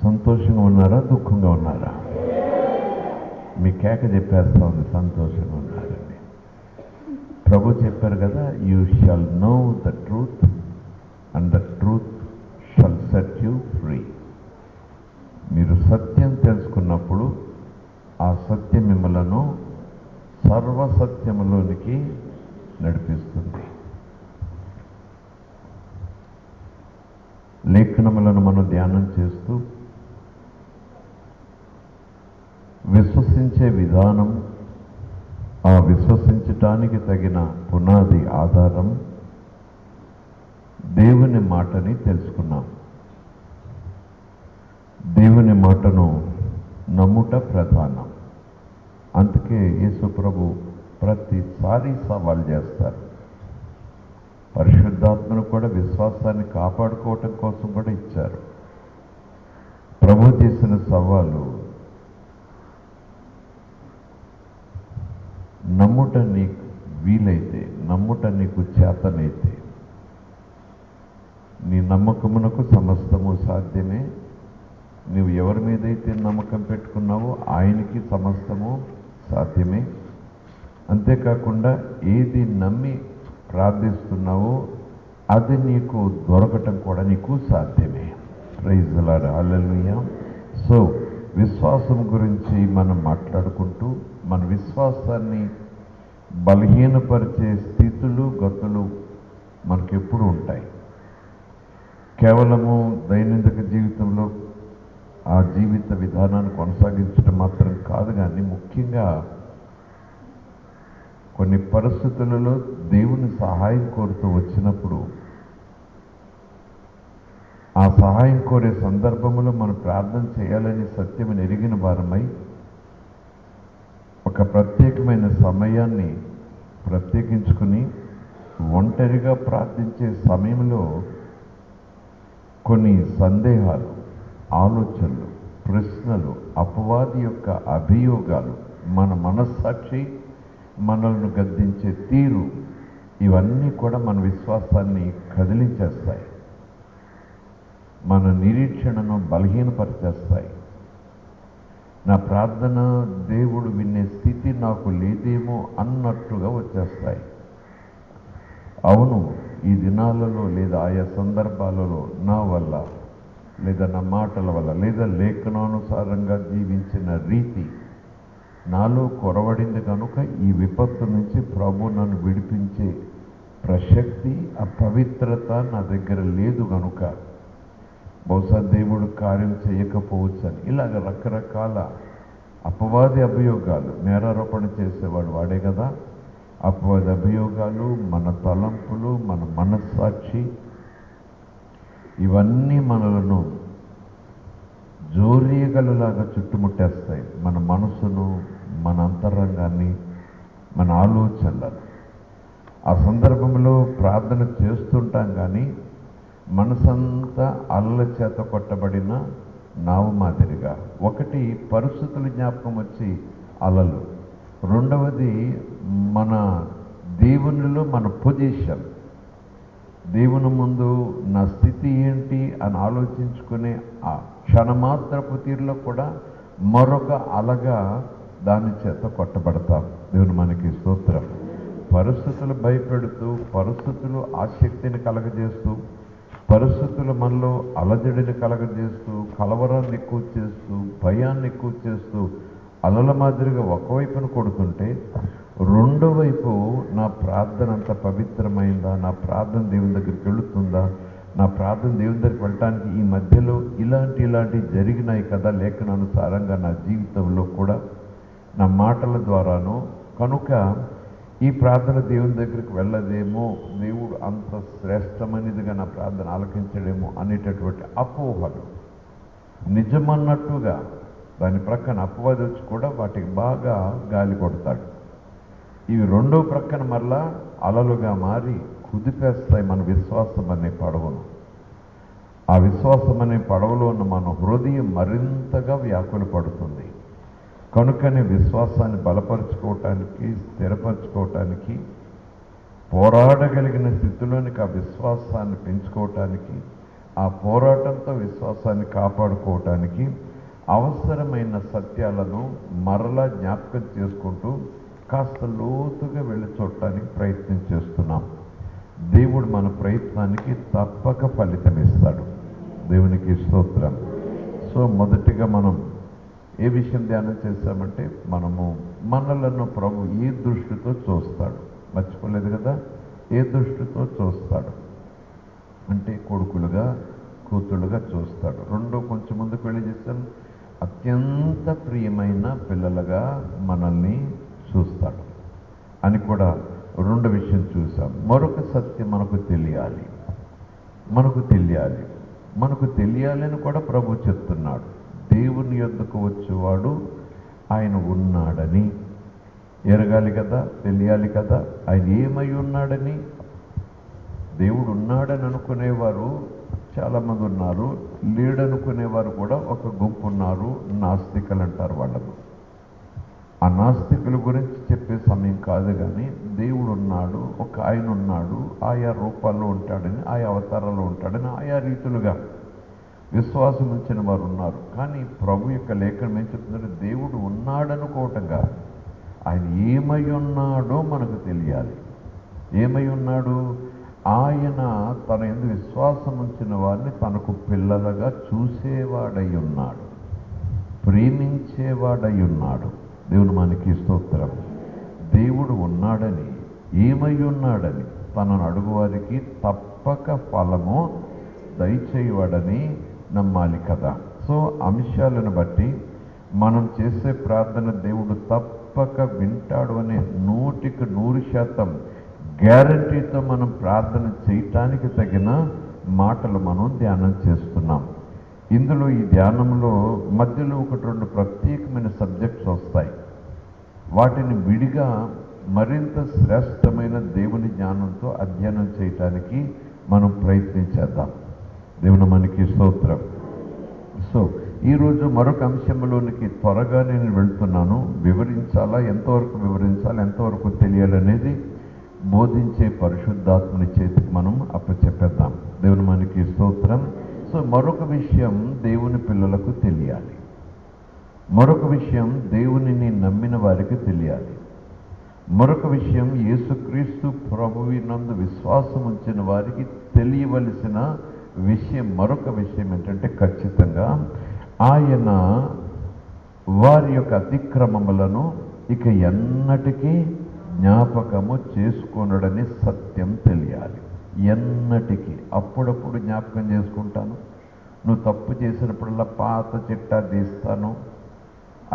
సంతోషంగా ఉన్నారా, దుఃఖంగా ఉన్నారా? మీ కేక చెప్పేస్తా ఉంది సంతోషంగా ఉన్నారని. ప్రభు చెప్పారు కదా, you shall no the truth and the truth shall set you free. మీరు సత్యం తెలుసుకున్నప్పుడు ఆ సత్యం మిమ్మలను సర్వసత్యములోనికి నడిపిస్తుంది. లేఖనములను మనం ధ్యానం చేస్తూ విశ్వసించే విధానం, ఆ విశ్వసించటానికి తగిన పునాది ఆధారం దేవుని మాటని తెలుసుకున్నాం. దేవుని మాటను నమ్ముట ప్రధానం. అందుకే యేసు ప్రభు ప్రతిసారి సవాల్ చేస్తారు. పరిశుద్ధాత్మను కూడా విశ్వాసాన్ని కాపాడుకోవటం కోసం కూడా ఇచ్చారు. ప్రభు చేసిన సవాలు, నమ్ముట నీకు వీలైతే, నమ్ముట నీకు చేతనైతే, నీ నమ్మకమునకు సమస్తము సాధ్యమే. నువ్వు ఎవరి మీదైతే నమ్మకం పెట్టుకున్నావో ఆయనకి సమస్తము సాధ్యమే. అంతేకాకుండా ఏది నమ్మి ప్రార్థిస్తున్నావో అది నీకు దొరకటం కూడా నీకు సాధ్యమే. Praise the Lord, hallelujah. So విశ్వాసం గురించి మనం మాట్లాడుకుంటూ మన విశ్వాసాన్ని బలహీనపరిచే స్థితులు, గతులు మనకెప్పుడు ఉంటాయి. కేవలము దైనందిక జీవితంలో ఆ జీవిత విధానాన్ని కొనసాగించడం మాత్రం కాదు, కానీ ముఖ్యంగా కొన్ని పరిస్థితులలో దేవుని సహాయం కోరుతూ వచ్చినప్పుడు, ఆ సహాయం కోరే సందర్భంలో మనం ప్రార్థన చేయాలని సత్యమని ఎరిగిన వారమై ఒక ప్రత్యేకమైన సమయాన్ని ప్రత్యేకించుకుని ఒంటరిగా ప్రార్థించే సమయంలో కొన్ని సందేహాలు, ఆలోచనలు, ప్రశ్నలు, అపవాది యొక్క అభియోగాలు, మన మనస్సాక్షి మనల్ని గద్దించే తీరు, ఇవన్నీ కూడా మన విశ్వాసాన్ని కదిలించేస్తాయి, మన నిరీక్షణను బలహీనపరిచేస్తాయి. నా ప్రార్థన దేవుడు వినే స్థితి నాకు లేదేమో అన్నట్టుగా వచ్చేస్తాయి. అవును, ఈ దినాలలో లేదా ఆయా సందర్భాలలో నా వల్ల, లేదా నా మాటల వల్ల, లేదా లేఖనానుసారంగా జీవించిన రీతి నాలో కొరవడింది కనుక ఈ విపత్తు నుంచి ప్రభు నన్ను విడిపించే ప్రశక్తి, ఆ పవిత్రత నా దగ్గర లేదు కనుక బహుశా దేవుడు కార్యం చేయకపోవచ్చని, ఇలాగ రకరకాల అపవాది అభియోగాలు, నేరారోపణ చేసేవాడు వాడే కదా. అపవాది అభియోగాలు, మన తలంపులు, మన మనస్సాక్షి, ఇవన్నీ మనలను జోరీగలులాగా చుట్టుముట్టేస్తాయి. మన మనసును, మన అంతరంగాన్ని, మన ఆలోచనలను. ఆ సందర్భంలో ప్రార్థన చేస్తుంటాం, కానీ మనసంతా అలల చేత కొట్టబడిన నావు మాదిరిగా. ఒకటి పరిస్థితులు జ్ఞాపకం వచ్చి అలలు, రెండవది మన దేవునిలో మన పొజిషన్, దేవుని ముందు నా స్థితి ఏంటి అని ఆలోచించుకునే ఆ క్షణమాత్రపు తీరులో కూడా మరొక అలగా దాని చేత కొట్టబడతాం. దేవుని మనకి స్తోత్రం. పరిస్థితులు భయపెడుతూ, పరిస్థితులు ఆసక్తిని కలగజేస్తూ, పరిస్థితులు మనలో అలజడిని కలగజేస్తూ, కలవరాన్ని ఎక్కువ చేస్తూ, భయాన్ని ఎక్కువ చేస్తూ, అలల మాదిరిగా ఒకవైపును కొడుతుంటే, రెండో వైపు నా ప్రార్థన అంత పవిత్రమైందా, నా ప్రార్థన దేవుని దగ్గరికి వెళుతుందా, నా ప్రార్థన దేవుని దగ్గరికి వెళ్ళటానికి ఈ మధ్యలో ఇలాంటి జరిగినాయి కదా లేఖనానుసారంగా నా జీవితంలో కూడా, నా మాటల ద్వారానో, కనుక ఈ ప్రార్థన దేవుని దగ్గరికి వెళ్ళదేమో, దేవుడు అంత శ్రేష్టమైనదిగా నా ప్రార్థన ఆలకించడేమో అనేటటువంటి అపోహలు నిజమన్నట్టుగా దాని ప్రక్కన అపవాది వచ్చి కూడా వాటికి బాగా గాలి కొడతాడు. ఇవి రెండో ప్రక్కన మరలా అలలుగా మారి కుదిపేస్తాయి మన విశ్వాసం అనే పడవను. ఆ విశ్వాసం అనే పడవలో ఉన్న మన హృదయం మరింతగా వ్యాకుల పడుతుంది. కనుకనే విశ్వాసాన్ని బలపరుచుకోవటానికి, స్థిరపరచుకోవటానికి, పోరాడగలిగిన స్థితిలోనికి ఆ విశ్వాసాన్ని పెంచుకోవటానికి, ఆ పోరాటంతో విశ్వాసాన్ని కాపాడుకోవటానికి అవసరమైన సత్యాలను మరలా జ్ఞాపకం చేసుకుంటూ కాస్త లోతుగా వెళ్ళి చూడటానికి ప్రయత్నం చేస్తున్నాం. దేవుడు మన ప్రయత్నానికి తప్పక ఫలితం ఇస్తాడు. దేవునికి స్తోత్రం. సో మొదటిగా మనం ఏ విషయం ధ్యానం చేశామంటే, మనలను ప్రభు ఏ దృష్టితో చూస్తాడు, మర్చిపోలేదు కదా. ఏ దృష్టితో చూస్తాడు అంటే కొడుకులుగా, కూతుళ్ళుగా చూస్తాడు. రెండో కొంచెం ముందుకు వెళ్ళి చేస్తాం, అత్యంత ప్రియమైన పిల్లలుగా మనల్ని చూస్తాడు అని కూడా రెండో విషయం చూసాం. మరొక సత్యం మనకు తెలియాలని కూడా ప్రభు చెప్తున్నాడు. దేవుని యొద్దకు వచ్చేవాడు ఆయన ఉన్నాడని ఎరగాలి కదా, తెలియాలి కదా. ఆయన ఏమై ఉన్నాడని, దేవుడు ఉన్నాడని అనుకునేవారు చాలామంది ఉన్నారు, లేడనుకునేవారు కూడా ఒక గుంపు ఉన్నారు. నాస్తికులు అంటారు వాళ్ళకు. ఆ నాస్తికుల గురించి చెప్పే సమయం కాదు, కానీ దేవుడు ఉన్నాడు, ఒక ఆయన ఉన్నాడు, ఆయా రూపాల్లో ఉంటాడని, ఆయా అవతారాల్లో ఉంటాడని, ఆయా రీతులుగా విశ్వాసం ఉంచిన వారు ఉన్నారు. కానీ ప్రభు యొక్క లేఖనం ఏం చెప్తున్నారు? దేవుడు ఉన్నాడనుకోవటం కాదు, ఆయన ఏమై ఉన్నాడో మనకు తెలియాలి. ఏమై ఉన్నాడు? ఆయన తన యందు విశ్వాసం ఉంచిన వారిని తనకు పిల్లలుగా చూసేవాడై ఉన్నాడు, ప్రేమించేవాడై ఉన్నాడు. దేవుడు మనకి స్తోత్రం. దేవుడు ఉన్నాడని, ఏమై ఉన్నాడని, తనను అడుగువారికి తప్పక ఫలము దయచేయవాడని నమ్మాలి కదా. సో అంశాలను బట్టి మనం చేసే ప్రార్థన దేవుడు తప్పక వింటాడు అనే 100% గ్యారంటీతో మనం ప్రార్థన చేయటానికి తగిన మాటలు మనం ధ్యానం చేస్తున్నాం. ఇందులో ఈ ధ్యానంలో మధ్యలో 1-2 ప్రత్యేకమైన సబ్జెక్ట్స్ వస్తాయి. వాటిని విడిగా మరింత శ్రేష్టమైన దేవుని జ్ఞానంతో అధ్యయనం చేయటానికి మనం ప్రయత్నించేద్దాం. దేవుని మనకి స్తోత్రం. సో ఈరోజు మరొక అంశంలోనికి త్వరగా నేను వెళ్తున్నాను. వివరించాలా, ఎంతవరకు వివరించాలి, ఎంతవరకు తెలియాలనేది బోధించే పరిశుద్ధాత్మని చేతికి మనం అప్పచెప్పేద్దాం. దేవుని మనకి స్తోత్రం. సో మరొక విషయం దేవుని పిల్లలకు తెలియాలి. మరొక విషయం దేవునిని నమ్మిన వారికి తెలియాలి. మరొక విషయం యేసుక్రీస్తు ప్రభువినందు విశ్వాసం ఉంచిన వారికి తెలియవలసిన విషయం. మరొక విషయం ఏంటంటే, ఖచ్చితంగా ఆయన వారి యొక్క అతిక్రమములను ఇక ఎన్నటికీ జ్ఞాపకము చేసుకొనడని సత్యం తెలియాలి. ఎన్నటికీ. అప్పుడప్పుడు జ్ఞాపకం చేసుకుంటాను, నువ్వు తప్పు చేసినప్పుడల్లా పాత చిట్టా తీస్తాను.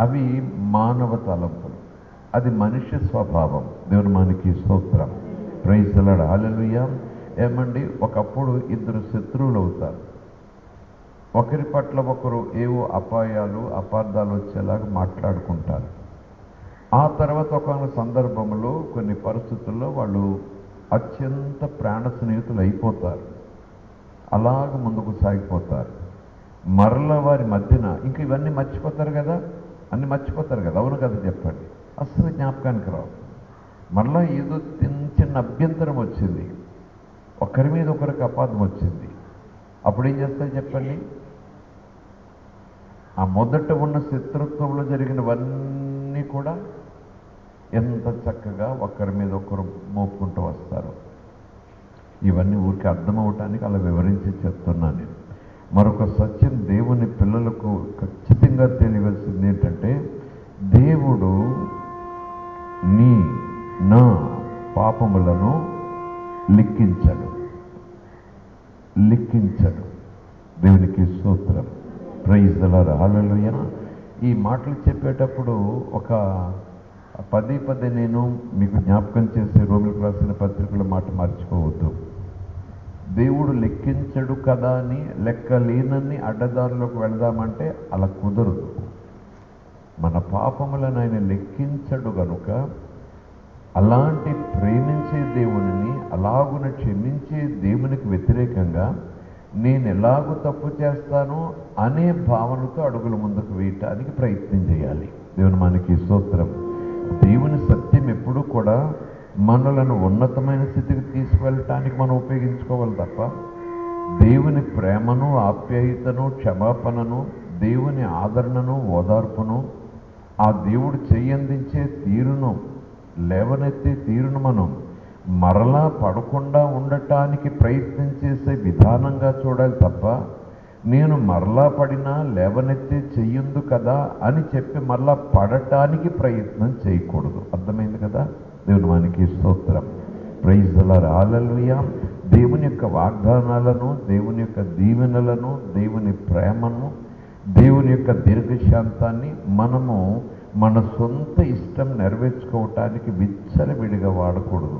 అవి మానవ తలంపులు, అది మనిషి స్వభావం. దేవుని మనకి స్తోత్రం. Praise the Lord. హల్లెలూయా. ఏమండి, ఒకప్పుడు ఇద్దరు శత్రువులు అవుతారు. ఒకరి పట్ల ఒకరు ఏవో అపాయాలు, అపార్థాలు వచ్చేలాగా మాట్లాడుకుంటారు. ఆ తర్వాత ఒక సందర్భంలో, కొన్ని పరిస్థితుల్లో వాళ్ళు అత్యంత ప్రాణ స్నేహితులు అయిపోతారు. అలాగ ముందుకు సాగిపోతారు. మరల వారి మధ్యన ఇంక ఇవన్నీ మర్చిపోతారు కదా, అన్నీ మర్చిపోతారు కదా. అవును కదా, చెప్పండి. అస్సలు జ్ఞాపకానికి రావు. మరలా ఏదో చిన్న అభ్యంతరం వచ్చింది, ఒకరి మీద ఒకరికి అపార్థం వచ్చింది. అప్పుడు ఏం చేస్తారు చెప్పండి? ఆ మొదట ఉన్న శత్రుత్వంలో జరిగినవన్నీ కూడా ఎంత చక్కగా ఒకరి మీద ఒకరు మోపుకుంటూ వస్తారు. ఇవన్నీ ఊరికి అర్థమవటానికి అలా వివరించి చెప్తున్నాను నేను. మరొక సత్యం దేవుని పిల్లలకు ఖచ్చితంగా తెలియవలసింది ఏంటంటే, దేవుడు నా పాపములను లిఖించడు. దేవునికి స్తోత్రం. Praise the Lord. హల్లెలూయా. ఈ మాటలు చెప్పేటప్పుడు ఒక పదే నేను మీకు జ్ఞాపకం చేసే రోమిలకు రాసిన పత్రికల మాట మర్చిపోవద్దు. దేవుడు లెక్కించడు కదా అని లెక్కలేనన్ని అడ్డదారులకు వెళదామంటే అలా కుదరదు. మన పాపములను ఆయన లెక్కించడు గనుక అలాంటి ప్రేమించే దేవునిని, అలాగున క్షమించే దేవునికి వ్యతిరేకంగా నేను ఎలాగూ తప్పు చేస్తాను అనే భావనతో అడుగులు ముందుకు వేయటానికి ప్రయత్నం చేయాలి. దేవుని మనకి స్తోత్రం. దేవుని సత్యం ఎప్పుడూ కూడా మనలను ఉన్నతమైన స్థితికి తీసుకువెళ్ళటానికి మనం ఉపయోగించుకోవాలి తప్ప దేవుని ప్రేమను, ఆప్యాయతను, క్షమాపణను, దేవుని ఆదరణను, ఓదార్పును, ఆ దేవుడు చెయ్యందించే తీరును, లేవనెత్తే తీరును మనం మరలా పడకుండా ఉండటానికి ప్రయత్నం చేసే విధానంగా చూడాలి తప్ప నేను మరలా పడినా లేవనెత్తే చెయ్యుందు కదా అని చెప్పి మరలా పడటానికి ప్రయత్నం చేయకూడదు. అర్థమైంది కదా? దేవుని మనకి స్తోత్రం. Praise the Lord. హల్లెలూయా. దేవుని యొక్క వాగ్దానాలను, దేవుని యొక్క దీవెనలను, దేవుని ప్రేమను, దేవుని యొక్క దీర్ఘశాంతాన్ని మనము మన సొంత ఇష్టం నెరవేర్చుకోవటానికి విచ్చలవిడిగా వాడకూడదు.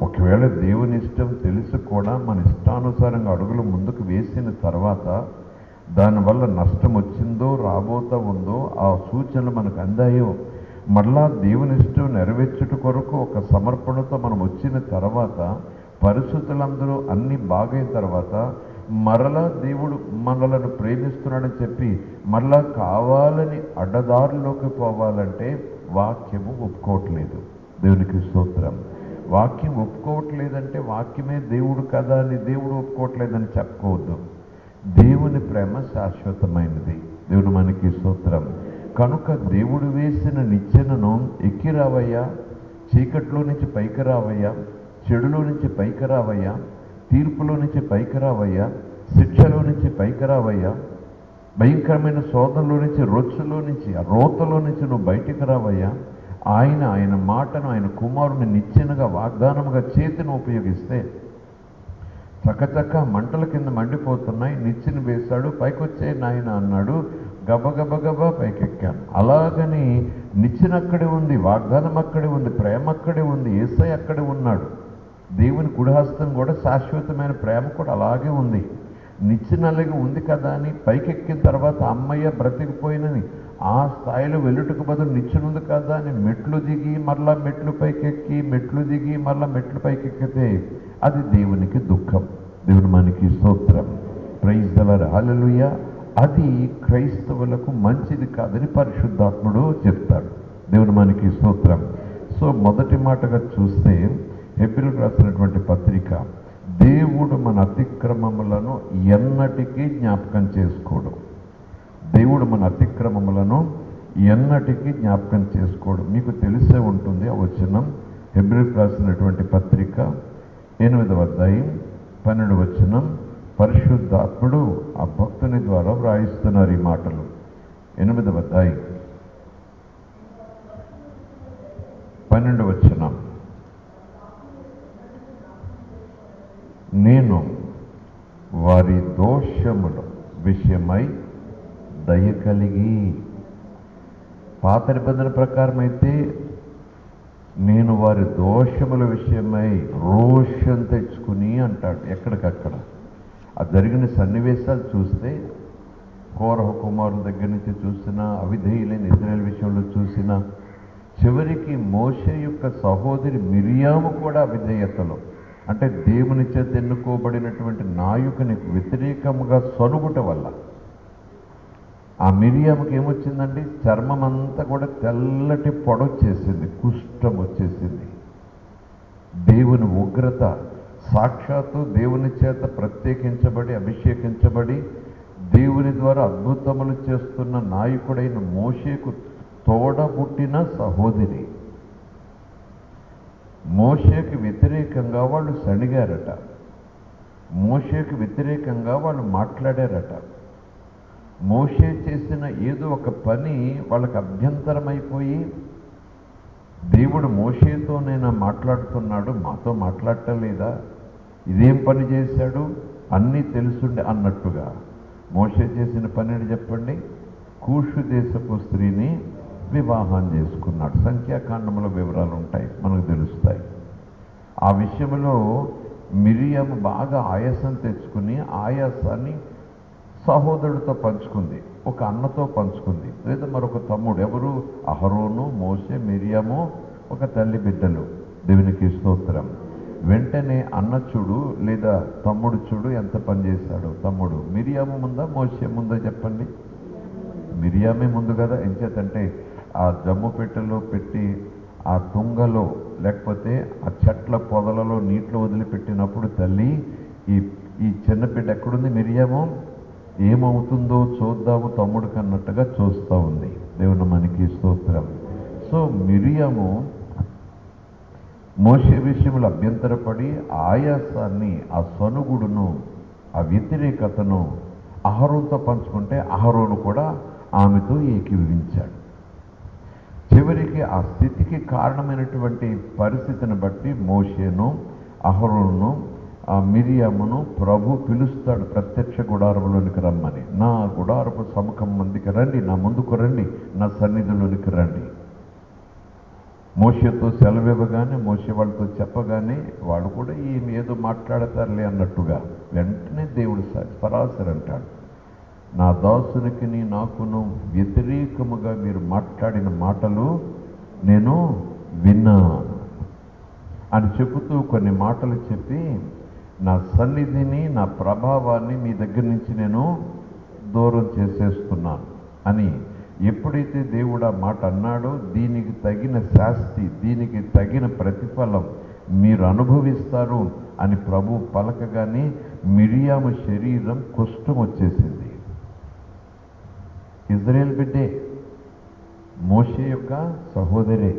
ఒకవేళ దేవుని ఇష్టం తెలిసి కూడా మన ఇష్టానుసారంగా అడుగులు ముందుకు వేసిన తర్వాత దానివల్ల నష్టం వచ్చిందో రాబోతా ఉందో ఆ సూచనలు మనకు అందాయో మళ్ళా దేవుని ఇష్టం నెరవేర్చుట కొరకు ఒక సమర్పణతో మనం వచ్చిన తర్వాత పరిస్థితులందరూ అన్నీ బాగైన తర్వాత మరలా దేవుడు మనలను ప్రేమిస్తున్నాడని చెప్పి మరలా కావాలని అడ్డదారుల్లోకి పోవాలంటే వాక్యము ఒప్పుకోవట్లేదు. దేవునికి స్తోత్రం. వాక్యం ఒప్పుకోవట్లేదంటే వాక్యమే దేవుడు కదా అని దేవుడు ఒప్పుకోవట్లేదని చెప్పుకోవద్దు. దేవుని ప్రేమ శాశ్వతమైనది. దేవుడు మనకి స్తోత్రం. కనుక దేవుడు వేసిన నిచ్చెనను ఎక్కి రావయ్యా, చీకట్లో నుంచి పైకి రావయ్యా, చెడులో నుంచి పైకి రావయ్యా, తీర్పులో నుంచి పైకి రావయ్యా, శిక్షలో నుంచి పైకి రావయ్యా, భయంకరమైన శోధనలో నుంచి, రొచ్చులో నుంచి, ఆ రోతలో నుంచి నువ్వు బయటికి రావయ్యా. ఆయన మాటను, ఆయన కుమారుని నిచ్చెనగా వాగ్దానముగా చేతిని ఉపయోగిస్తే చకచక మంటల కింద మండిపోతున్నాయి, నిచ్చెన వేశాడు, పైకొచ్చే నాయన అన్నాడు, గబగబగబా పైకెక్కాను. అలాగని నిచ్చెన అక్కడే ఉంది, వాగ్దానం అక్కడే ఉంది, ప్రేమ అక్కడే ఉంది, యేసయ్య అక్కడే ఉన్నాడు. దేవుని కుడిహస్తం కూడా శాశ్వతమైన ప్రేమ కూడా అలాగే ఉంది. నిచ్చెన అలాగే ఉంది కదా అని పైకెక్కిన తర్వాత అమ్మయ్య బ్రతికిపోయినని ఆ స్థాయిలో వెళ్ళుటకు బదులు నిచ్చెన ఉంది కదా అని మెట్లు దిగి మరలా మెట్లు పైకెక్కి, మెట్లు దిగి మరలా మెట్లు పైకెక్కితే అది దేవునికి దుఃఖం. దేవుని మనకి స్తోత్రం. Praise the Lord. హల్లెలూయా. అది క్రైస్తవులకు మంచిది కాదని పరిశుద్ధాత్ముడు చెప్తాడు. దేవుని మనకి స్తోత్రం. సో మొదటి మాటగా చూస్తే హెబ్రీయులకు రాసినటువంటి పత్రిక, దేవుడు మన అతిక్రమములను ఎన్నటికీ జ్ఞాపకం చేసుకోడు. దేవుడు మన అతిక్రమములను ఎన్నటికీ జ్ఞాపకం చేసుకోడు. మీకు తెలిసే ఉంటుంది ఆ వచనం. హెబ్రీయులకు రాసినటువంటి పత్రిక 8వ అధ్యాయం 12వ వచనం. పరిశుద్ధాత్ముడు ఆ భక్తుని ద్వారా వ్రాయిస్తున్నారు ఈ మాటలు. 8వ అధ్యాయం 12వ వచనం. నేను వారి దోషముల విషయమై దయ కలిగి, పాత నిబంధన ప్రకారం అయితే నేను వారి దోషముల విషయమై రోషం తెచ్చుకుని అంటాడు. ఎక్కడికక్కడ ఆ జరిగిన సన్నివేశాలు చూస్తే కోరహ కుమారుల దగ్గర నుంచి చూసినా, అవిధేయులైన ఇశ్రాయేలు విషయంలో చూసినా, చివరికి మోషే యొక్క సహోదరి మిరియాము కూడా అవిధేయతలో, అంటే దేవుని చేత ఎన్నుకోబడినటువంటి నాయకుని వ్యతిరేకముగా సొనుగుట వల్ల ఆ మిరియాముకి ఏమొచ్చిందండి? చర్మం అంతా కూడా తెల్లటి పొడొచ్చేసింది, కుష్ఠం వచ్చేసింది. దేవుని ఉగ్రత, సాక్షాత్తు దేవుని చేత ప్రత్యేకించబడి అభిషేకించబడి దేవుని ద్వారా అద్భుతములు చేస్తున్న నాయకుడైన మోషేకు తోడబుట్టిన సహోదరి. మోషేకి వ్యతిరేకంగా వాళ్ళు సణిగారట, మోషేకి వ్యతిరేకంగా వాళ్ళు మాట్లాడారట. మోషే చేసిన ఏదో ఒక పని వాళ్ళకి అభ్యంతరమైపోయి, దేవుడు మోషేతో నేను మాట్లాడుతున్నాడు, మాతో మాట్లాడటలేదా, ఇదేం పని చేశాడు, అన్నీ తెలుసుండే అన్నట్టుగా. మోషే చేసిన పని చెప్పండి, కూషు దేశపు స్త్రీని వివాహం చేసుకున్నాడు. సంఖ్యాకాండంలో వివరాలు ఉంటాయి, మనకు తెలుస్తాయి. ఆ విషయంలో మిరియాము బాగా ఆయాసం తెచ్చుకుని ఆయాసాన్ని సహోదరుడితో పంచుకుంది. ఒక అన్నతో పంచుకుంది, లేదా మరొక తమ్ముడు, ఎవరు? అహరోను, మోషే, మిరియాము, ఒక తల్లి బిడ్డలు. దేవునికి స్తోత్రం. వెంటనే అన్న చూడు లేదా తమ్ముడు చూడు ఎంత పని చేశాడు. తమ్ముడు మిరియాము ముందా మోషే ముందా చెప్పండి? మిరియామే ముందు కదా. ఎంచేతంటే ఆ జమ్ము పెట్టెలో పెట్టి ఆ తుంగలో లేకపోతే ఆ చెట్ల పొదలలో నీటిలో వదిలిపెట్టినప్పుడు తల్లి ఈ చిన్న బిడ్డ ఎక్కడుంది? మిరియాము ఏమవుతుందో చూద్దాము తమ్ముడికి అన్నట్టుగా చూస్తూ ఉంది. దేవుని మనకి స్తోత్రం. సో మిరియాము మోషే విషయంలో అభ్యంతరపడి ఆయాసాన్ని, ఆ సనుగుడును, ఆ వ్యతిరేకతను అహరోనుతో పంచుకుంటే అహరోను కూడా ఆమెతో ఏకీభవించాడు. చివరికి ఆ స్థితికి కారణమైనటువంటి పరిస్థితిని బట్టి మోషేను, అహరోనును, ఆ మిరియామును ప్రభు పిలుస్తాడు ప్రత్యక్ష గుడారంలోనికి రమ్మని. నా గుడారపు సముఖం మందికి రండి, నా ముందుకు రండి, నా సన్నిధిలోనికి రండి. మోషేతో సెలవు ఇవ్వగానే, మోషే వాళ్ళతో చెప్పగానే వాళ్ళు కూడా ఈమె ఏదో మాట్లాడతారులే అన్నట్టుగా వెంటనే దేవుడు సరాసరి అంటాడు, నా దాసునికి నాకును వ్యతిరేకముగా మీరు మాట్లాడిన మాటలు నేను విన్నాను అని చెబుతూ కొన్ని మాటలు చెప్పి నా సన్నిధిని, నా ప్రభావాన్ని మీ దగ్గర నుంచి నేను దూరం చేసేస్తున్నాను అని ఎప్పుడైతే దేవుడు ఆ మాట అన్నాడో, దీనికి తగిన శాస్తి, దీనికి తగిన ప్రతిఫలం మీరు అనుభవిస్తారు అని ప్రభు పలకగానే మిరియాము శరీరం కుష్ఠం వచ్చేసింది. ఇజ్రాయేల్ బిడ్డే, మోషే యొక్క సహోదరే,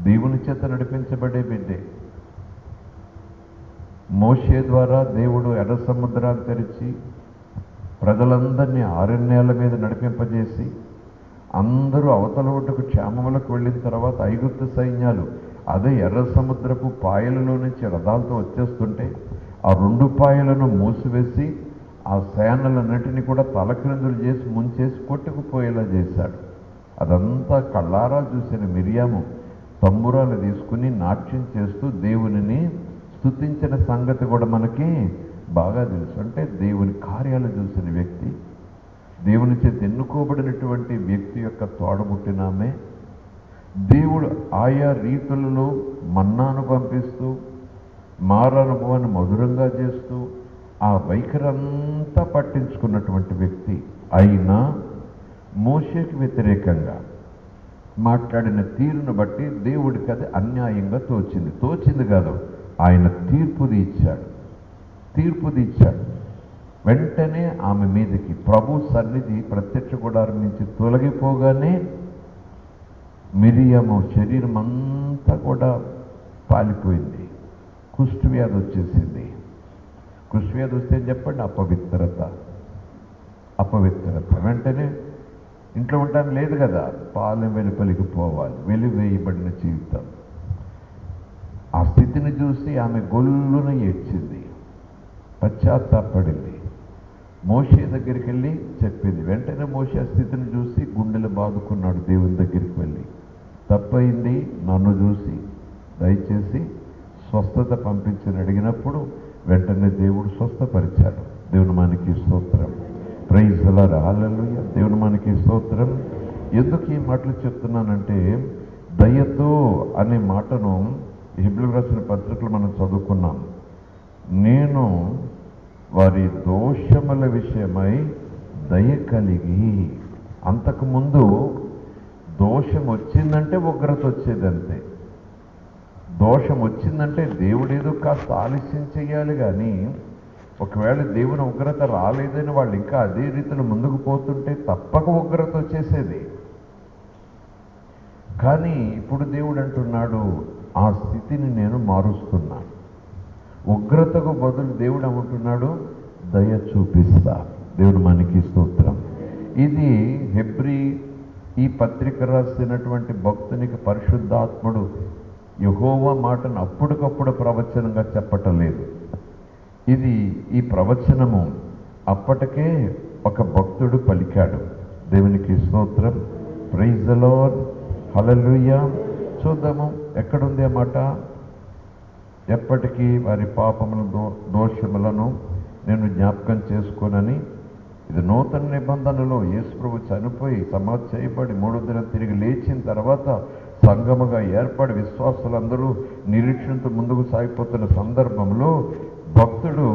దేవుని చేత నడిపించబడే బిడ్డే. మోషే ద్వారా దేవుడు ఎర్ర సముద్రాన్ని తెరిచి ప్రజలందరినీ అరణ్యాల మీద నడిపింపజేసి అందరూ అవతల ఒడ్డుకు క్షేమములకు వెళ్ళిన తర్వాత ఐగుప్తు సైన్యాలు అదే ఎర్ర సముద్రపు పాయలలో నుంచి రథాలతో వచ్చేస్తుంటే ఆ 2 పాయలను మూసివేసి ఆ సేనలన్నిటినీ కూడా తలక్రిందులు చేసి ముంచేసి కొట్టుకుపోయేలా చేశాడు. అదంతా కళ్ళారా చూసిన మిరియాము తంబురాలు తీసుకుని నాట్యం చేస్తూ దేవునిని స్తుతించిన సంగతి కూడా మనకి బాగా తెలుసు. అంటే దేవుని కార్యాలు చూసిన వ్యక్తి, దేవుని చేత ఎన్నుకోబడినటువంటి వ్యక్తి యొక్క తోడబుట్టినామే దేవుడు ఆయా రీతులలో మన్నాను పంపిస్తూ మారనుభవాన్ని మధురంగా చేస్తూ ఆ వైఖరంతా పట్టించుకున్నటువంటి వ్యక్తి అయినా మోషేకి వ్యతిరేకంగా మాట్లాడిన తీరును బట్టి దేవుడికి అది అన్యాయంగా తోచింది కాదు, ఆయన తీర్పు తీర్చాడు. వెంటనే ఆమె మీదకి ప్రభు సన్నిధి ప్రత్యక్ష గుడారం నుంచి తొలగిపోగానే మిరియాము శరీరం అంతా కూడా పాలిపోయింది. కుష్ఠవ్యాధి వచ్చేసింది. కుష్ఠవ్యాధి వస్తే చెప్పండి, అపవిత్రత. వెంటనే ఇంట్లో ఉండడం లేదు కదా, పాలెం వెలుపలికి పోవాలి, వెలివేయబడిన జీవితం. ఆ స్థితిని చూసి ఆమె గొల్లున ఏడ్చింది, పశ్చాత్తాపడింది. మోషే దగ్గరికి వెళ్ళి చెప్పింది. వెంటనే మోషే ఆ స్థితిని చూసి గుండెలు బాదుకున్నాడు. దేవుని దగ్గరికి వెళ్ళి, తప్పయింది, నన్ను చూసి దయచేసి స్వస్థత పంపించని అడిగినప్పుడు వెంటనే దేవుడు స్వస్థపరిచాడు. దేవుని మనకి స్తోత్రం. ప్రైజ్ ది లార్డ్, హల్లెలూయా. దేవుని మనకి స్తోత్రం. ఎందుకు ఈ మాటలు చెప్తున్నానంటే, దయతో అనే మాటను హెబ్రీయులకు రాసిన పత్రికలు మనం చదువుకున్నాం. నేను వారి దోషముల విషయమై దయ కలిగి. అంతకుముందు దోషం వచ్చిందంటే ఉగ్రత వచ్చేదంతే. దోషం వచ్చిందంటే దేవుడేదో కాస్త ఆలస్యం చేయాలి, కానీ ఒకవేళ దేవుని ఉగ్రత రాలేదని వాళ్ళు ఇంకా అదే రీతిలో ముందుకు పోతుంటే తప్పక ఉగ్రత వచ్చేసేది. కానీ ఇప్పుడు దేవుడు అంటున్నాడు, ఆ స్థితిని నేను మారుస్తున్నాను. ఉగ్రతకు బదులు దేవుడు ఏమంటున్నాడు, దయ చూపిస్తా. దేవుడు మనకి స్తోత్రం. ఇది హెబ్రీ ఈ పత్రిక రాసినటువంటి భక్తునికి పరిశుద్ధాత్ముడు యెహోవా మాటను అప్పటికప్పుడు ప్రవచనంగా చెప్పటం లేదు. ఈ ప్రవచనము అప్పటికే ఒక భక్తుడు పలికాడు. దేవునికి స్తోత్రం. ప్రైజ్ ది లార్డ్, హల్లెలూయా. చూద్దాము ఎక్కడుంది ఆ మాట. ఎప్పటికీ వారి పాపములను దోషములను నేను జ్ఞాపకం చేసుకోనని ఇది నూతన నిబంధనలో యేసు ప్రభు చనిపోయి సమాధి చేయబడి మూడో దినం తిరిగి లేచిన తర్వాత సంఘముగా ఏర్పడి విశ్వాసులందరూ నిరీక్షణతో ముందుకు సాగిపోతున్న సందర్భంలో భక్తుడు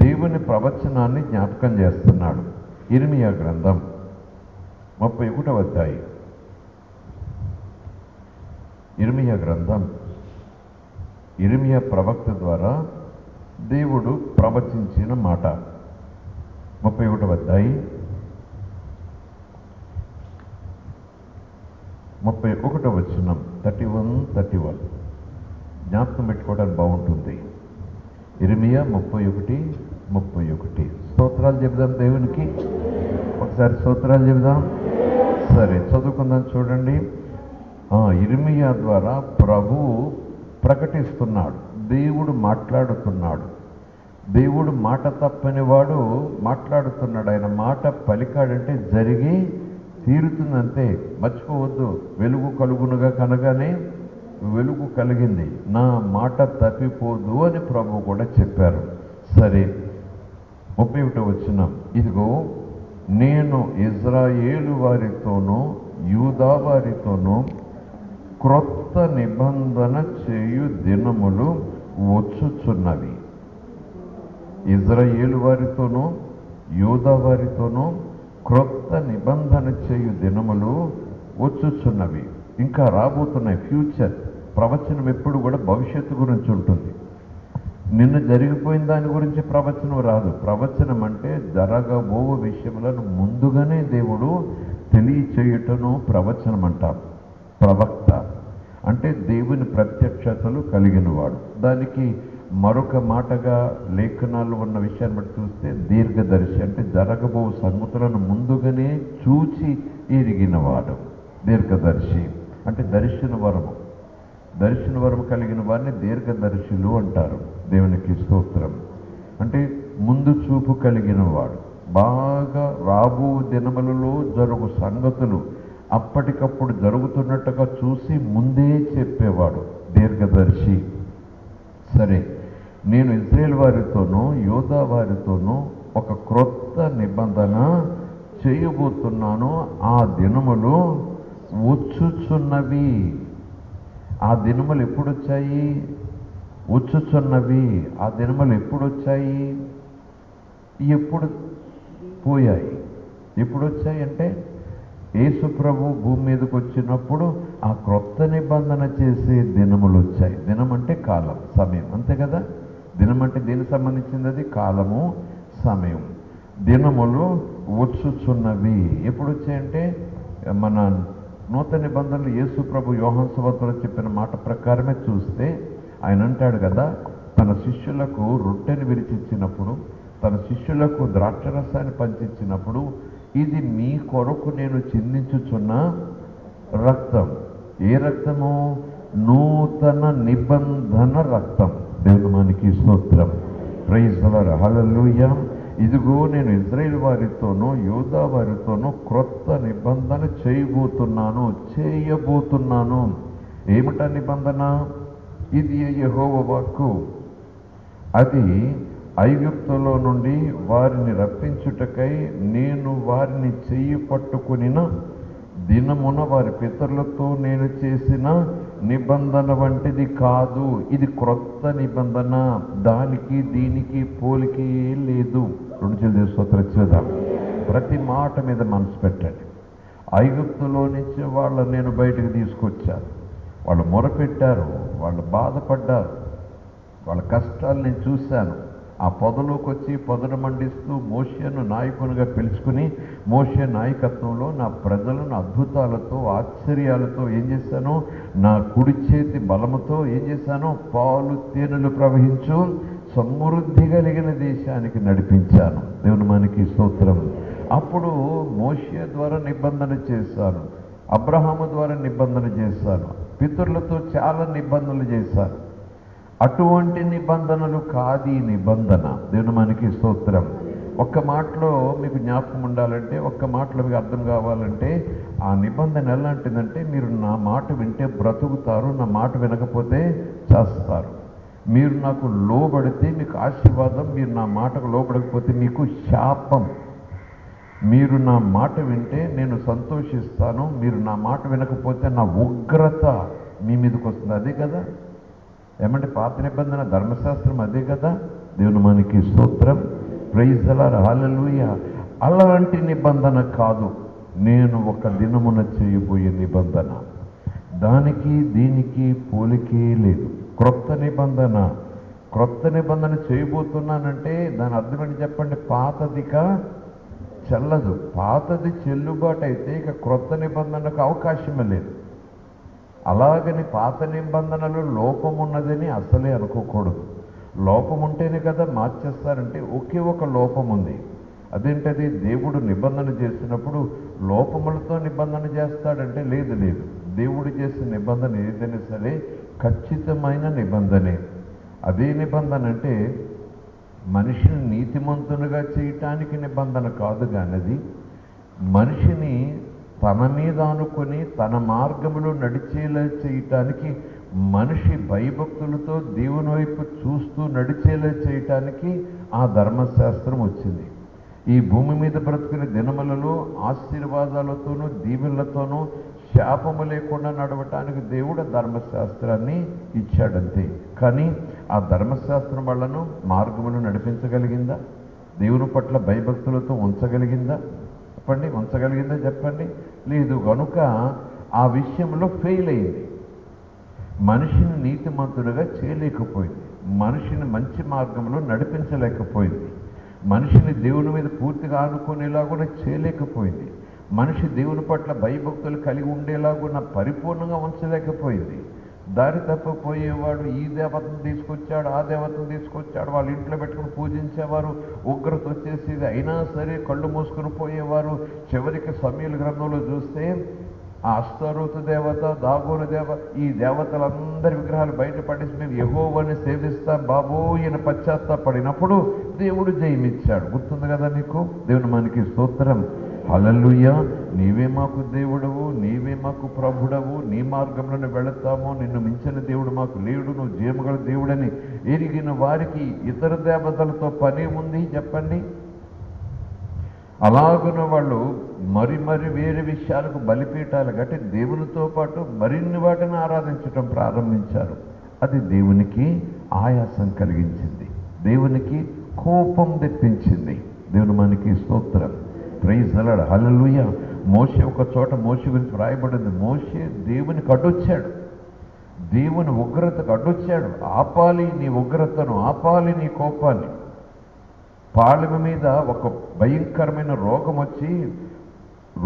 దేవుని ప్రవచనాన్ని జ్ఞాపకం చేస్తున్నాడు. ఇర్మియా గ్రంథం 31వ అధ్యాయం. ఇర్మియా గ్రంథం, ఇర్మియా ప్రవక్త ద్వారా దేవుడు ప్రవచించిన మాట. 31వ అధ్యాయం 31వ వచనం 31 జ్ఞాపకం పెట్టుకోవడానికి బాగుంటుంది. ఇర్మియా 31 స్తోత్రాలు చెబుదాం దేవునికి. ఒకసారి స్తోత్రాలు చెబుదాం. సరే, చదువుకుందాం. చూడండి, ఇర్మియా ద్వారా ప్రభువు ప్రకటిస్తున్నాడు. దేవుడు మాట్లాడుతున్నాడు. దేవుడు మాట తప్పని వాడు మాట్లాడుతున్నాడు. ఆయన మాట పలికాడంటే జరిగి తీరుతుందంతే. మర్చిపోవద్దు, వెలుగు కలుగునుగా కనగానే వెలుగు కలిగింది, నా మాట తప్పిపోదు అని ప్రభు కూడా చెప్పారు. సరే, 31వ వచనం, ఇదిగో నేను ఇజ్రాయేలు వారితోనూ యూదా వారితోనూ క్రొత్త నిబంధన చేయు దినములు వచ్చుచున్నవి. ఇజ్రాయేలు వారితోనూ యూదా వారితోనూ క్రొత్త నిబంధన చేయు దినములు వచ్చుచున్నవి. ఇంకా రాబోతున్నాయి. ఫ్యూచర్ ప్రవచనం ఎప్పుడు కూడా భవిష్యత్తు గురించి ఉంటుంది. నిన్న జరిగిపోయిన దాని గురించి ప్రవచనం రాదు. ప్రవచనం అంటే జరగబో విషయములను ముందుగానే దేవుడు తెలియచేయుటను ప్రవచనం అంటాం. ప్రవక్త అంటే దేవుని ప్రత్యక్షతలు కలిగినవాడు. దానికి మరొక మాటగా లేఖనాలు ఉన్న విషయాన్ని బట్టి చూస్తే దీర్ఘదర్శి అంటే జరగబో సంగతులను ముందుగానే చూచి ఎరిగినవాడు. దీర్ఘదర్శి అంటే దర్శన వరము కలిగిన వారిని దీర్ఘదర్శులు అంటారు. దేవునికి స్తోత్రం. అంటే ముందు చూపు కలిగిన వాడు, బాగా రాబో దినములలో జరుగు సంగతులు అప్పటికప్పుడు జరుగుతున్నట్టుగా చూసి ముందే చెప్పేవాడు దీర్ఘదర్శి. సరే, నేను ఇజ్రాయేల్ వారితోనూ యూదా వారితోనూ ఒక క్రొత్త నిబంధన చేయబోతున్నాను, ఆ దినములు వచ్చుచున్నవి. ఆ దినములు ఎప్పుడు వచ్చాయి? వచ్చుచున్నవి. ఆ దినములు ఎప్పుడు వచ్చాయి? ఎప్పుడు పోయాయి? ఎప్పుడు వచ్చాయి అంటే యేసు ప్రభు భూమి మీదకి వచ్చినప్పుడు ఆ క్రొత్త నిబంధన చేసే దినములు వచ్చాయి. దినం అంటే కాలం, సమయం, అంతే కదా. దినం అంటే దేనికి సంబంధించింది? అది కాలము, సమయం. దినములు వచ్చుచున్నవి. ఎప్పుడు వచ్చాయంటే మన నూతన నిబంధనలు యేసు ప్రభు యోహాను సువార్తలో చెప్పిన మాట ప్రకారమే చూస్తే ఆయన అంటాడు కదా, తన శిష్యులకు రొట్టెని విరిచిచ్చినప్పుడు, తన శిష్యులకు ద్రాక్షరసాన్ని పంచిచ్చినప్పుడు, ఇది మీ కొరకు నేను చిందించుచున్న రక్తం. ఏ రక్తము? నూతన నిబంధన రక్తం. దేవునికి స్తోత్రం. Praise the Lord. హల్లెలూయా. ఇదిగో నేను ఇజ్రాయేల్ వారితోనూ యూదా వారితోనూ క్రొత్త నిబంధన చేయబోతున్నాను. ఏమిటా నిబంధన? ఇది యెహోవా వాక్కు. అది ఐగుప్తులో నుండి వారిని రప్పించుటకై నేను వారిని చెయ్యి పట్టుకునిన దినమున వారి పితరులతో నేను చేసిన నిబంధన వంటిది కాదు. ఇది క్రొత్త నిబంధన. దానికి దీనికి పోలికే లేదు. 2 చేతులు స్తోత్రం చేద్దాం. ప్రతి మాట మీద మనసు పెట్టండి. ఐగుప్తులో నుంచి వాళ్ళని నేను బయటకు తీసుకొచ్చాను. వాళ్ళు మొరపెట్టారు, వాళ్ళు బాధపడ్డారు, వాళ్ళ కష్టాలు నేను చూశాను. ఆ పొదలోకి వచ్చి పొదను మండిస్తూ మోషేను నాయకునిగా పిలుచుకుని మోషే నాయకత్వంలో నా ప్రజలను అద్భుతాలతో ఆశ్చర్యాలతో ఏం చేశాను? నా కుడి చేతి బలముతో ఏం చేశాను? పాలు తేనెలు ప్రవహించు సమృద్ధి కలిగిన దేశానికి నడిపించాను. దేవుని మనకి స్తోత్రం. అప్పుడు మోషే ద్వారా నిబంధన చేశాను, అబ్రహాము ద్వారా నిబంధన చేశాను, పితరులతో చాలా నిబంధనలు చేశాను. అటువంటి నిబంధనలు కాదు ఈ నిబంధన. దేవుని మనకి స్తోత్రం. ఒక్క మాటలో మీకు జ్ఞాపకం ఉండాలంటే, ఒక్క మాటలో మీకు అర్థం కావాలంటే, ఆ నిబంధన ఎలాంటిదంటే, మీరు నా మాట వింటే బ్రతుకుతారు, నా మాట వినకపోతే చేస్తారు. మీరు నాకు లోబడితే మీకు ఆశీర్వాదం, మీరు నా మాటకు లోబడకపోతే మీకు శాపం. మీరు నా మాట వింటే నేను సంతోషిస్తాను, మీరు నా మాట వినకపోతే నా ఉగ్రత మీ మీదకి వస్తుంది. అదే కదా ఏమంటే పాత నిబంధన ధర్మశాస్త్రం, అదే కదా. దేవుని మనకి స్తోత్రం, ప్రైజ్ ది లార్డ్, హల్లెలూయా. అలాంటి నిబంధన కాదు నేను ఒక దినమున చేయబోయే నిబంధన. దానికి దీనికి పోలికే లేదు. క్రొత్త నిబంధన చేయబోతున్నానంటే దాని అర్థమని చెప్పండి, పాతదిక చెల్లదు. పాతది చెల్లుబాటు అయితే ఇక క్రొత్త నిబంధనకు అవకాశమే లేదు. అలాగని పాత నిబంధనలో లోపం ఉన్నదని అసలే అనుకోకూడదు. లోపం ఉంటేనే కదా మార్చేస్తారంటే ఒకే ఒక లోపం ఉంది. అదేంటది? దేవుడు నిబంధన చేసినప్పుడు లోపములతో నిబంధన చేస్తాడంటే లేదు. దేవుడు చేసిన నిబంధన ఏదైనా సరే ఖచ్చితమైన నిబంధనే. అదే నిబంధన అంటే మనిషిని నీతిమంతునిగా చేయటానికి నిబంధన కాదు, కానీ అది మనిషిని తన మీద అనుకుని తన మార్గంలో నడిచేలా చేయటానికి, మనిషి భయభక్తులతో దేవుని వైపు చూస్తూ నడిచేలా చేయటానికి ఆ ధర్మశాస్త్రం వచ్చింది. ఈ భూమి మీద బ్రతుకునే దినములలో ఆశీర్వాదాలతోనూ దీవెనలతోనూ శాపము లేకుండా నడవటానికి దేవుడు ధర్మశాస్త్రాన్ని ఇచ్చాడంతే. కానీ ఆ ధర్మశాస్త్రం వాళ్ళను మార్గమును నడిపించగలిగిందా? దేవుని పట్ల భయభక్తులతో ఉంచగలిగిందా? చెప్పండి. లేదు. కనుక ఆ విషయంలో ఫెయిల్ అయింది. మనిషిని నీతిమంతుడిగా చేయలేకపోయింది, మనిషిని మంచి మార్గంలో నడిపించలేకపోయింది, మనిషిని దేవుని మీద పూర్తిగా ఆనుకునేలా కూడా చేయలేకపోయింది, మనిషి దేవుని పట్ల భయభక్తులు కలిగి ఉండేలాగా పరిపూర్ణంగా ఉంచలేకపోయింది. దారి తప్పిపోయేవాడు ఈ దేవతను తీసుకొచ్చాడు, ఆ దేవతను తీసుకొచ్చాడు, వాళ్ళ ఇంట్లో పెట్టుకుని పూజించేవారు, ఉగ్రత వచ్చేసేది. అయినా సరే కళ్ళు మూసుకుని పోయేవారు. చివరికి సమూయేలు గ్రంథంలో చూస్తే ఆ అస్తరోతు దేవత, దాగోను దేవత, ఈ దేవతలందరి విగ్రహాలు బయటపడేసి మేము యెహోవాని సేవిస్తాం బాబోయ్ అని పశ్చాత్తాపడినప్పుడు దేవుడు జయమిచ్చాడు. గుర్తుంది కదా మీకు? దేవుని మనకి స్తోత్రం, హల్లెలూయా. నీవే మాకు దేవుడవు, నీవే మాకు ప్రభుడవు, నీ మార్గంలోనే వెళతాము, నిన్ను మించిన దేవుడు మాకు లేడు, నువ్వు జీవగల దేవుడని ఎరిగిన వారికి ఇతర దేవతలతో పని ఉంది చెప్పండి. అలాగున వాళ్ళు మరి వేరే విషయాలకు బలిపీఠాలు కట్టి దేవునితో పాటు మరిన్ని వాటిని ఆరాధించడం ప్రారంభించారు. అది దేవునికి ఆయాసం కలిగించింది, దేవునికి కోపం తెప్పించింది. దేవుని మనకి స్తోత్రం, ప్రైజ్ ది లార్డ్, హల్లెలూయా. మోషే ఒక చోట మోషే గురించి రాయబడింది. మోషే దేవునికి అడ్డొచ్చాడు, దేవుని ఉగ్రతకు అడ్డొచ్చాడు. ఆపాలి నీ ఉగ్రతను, ఆపాలి నీ కోపాన్ని. పాలెం మీద ఒక భయంకరమైన రోగం వచ్చి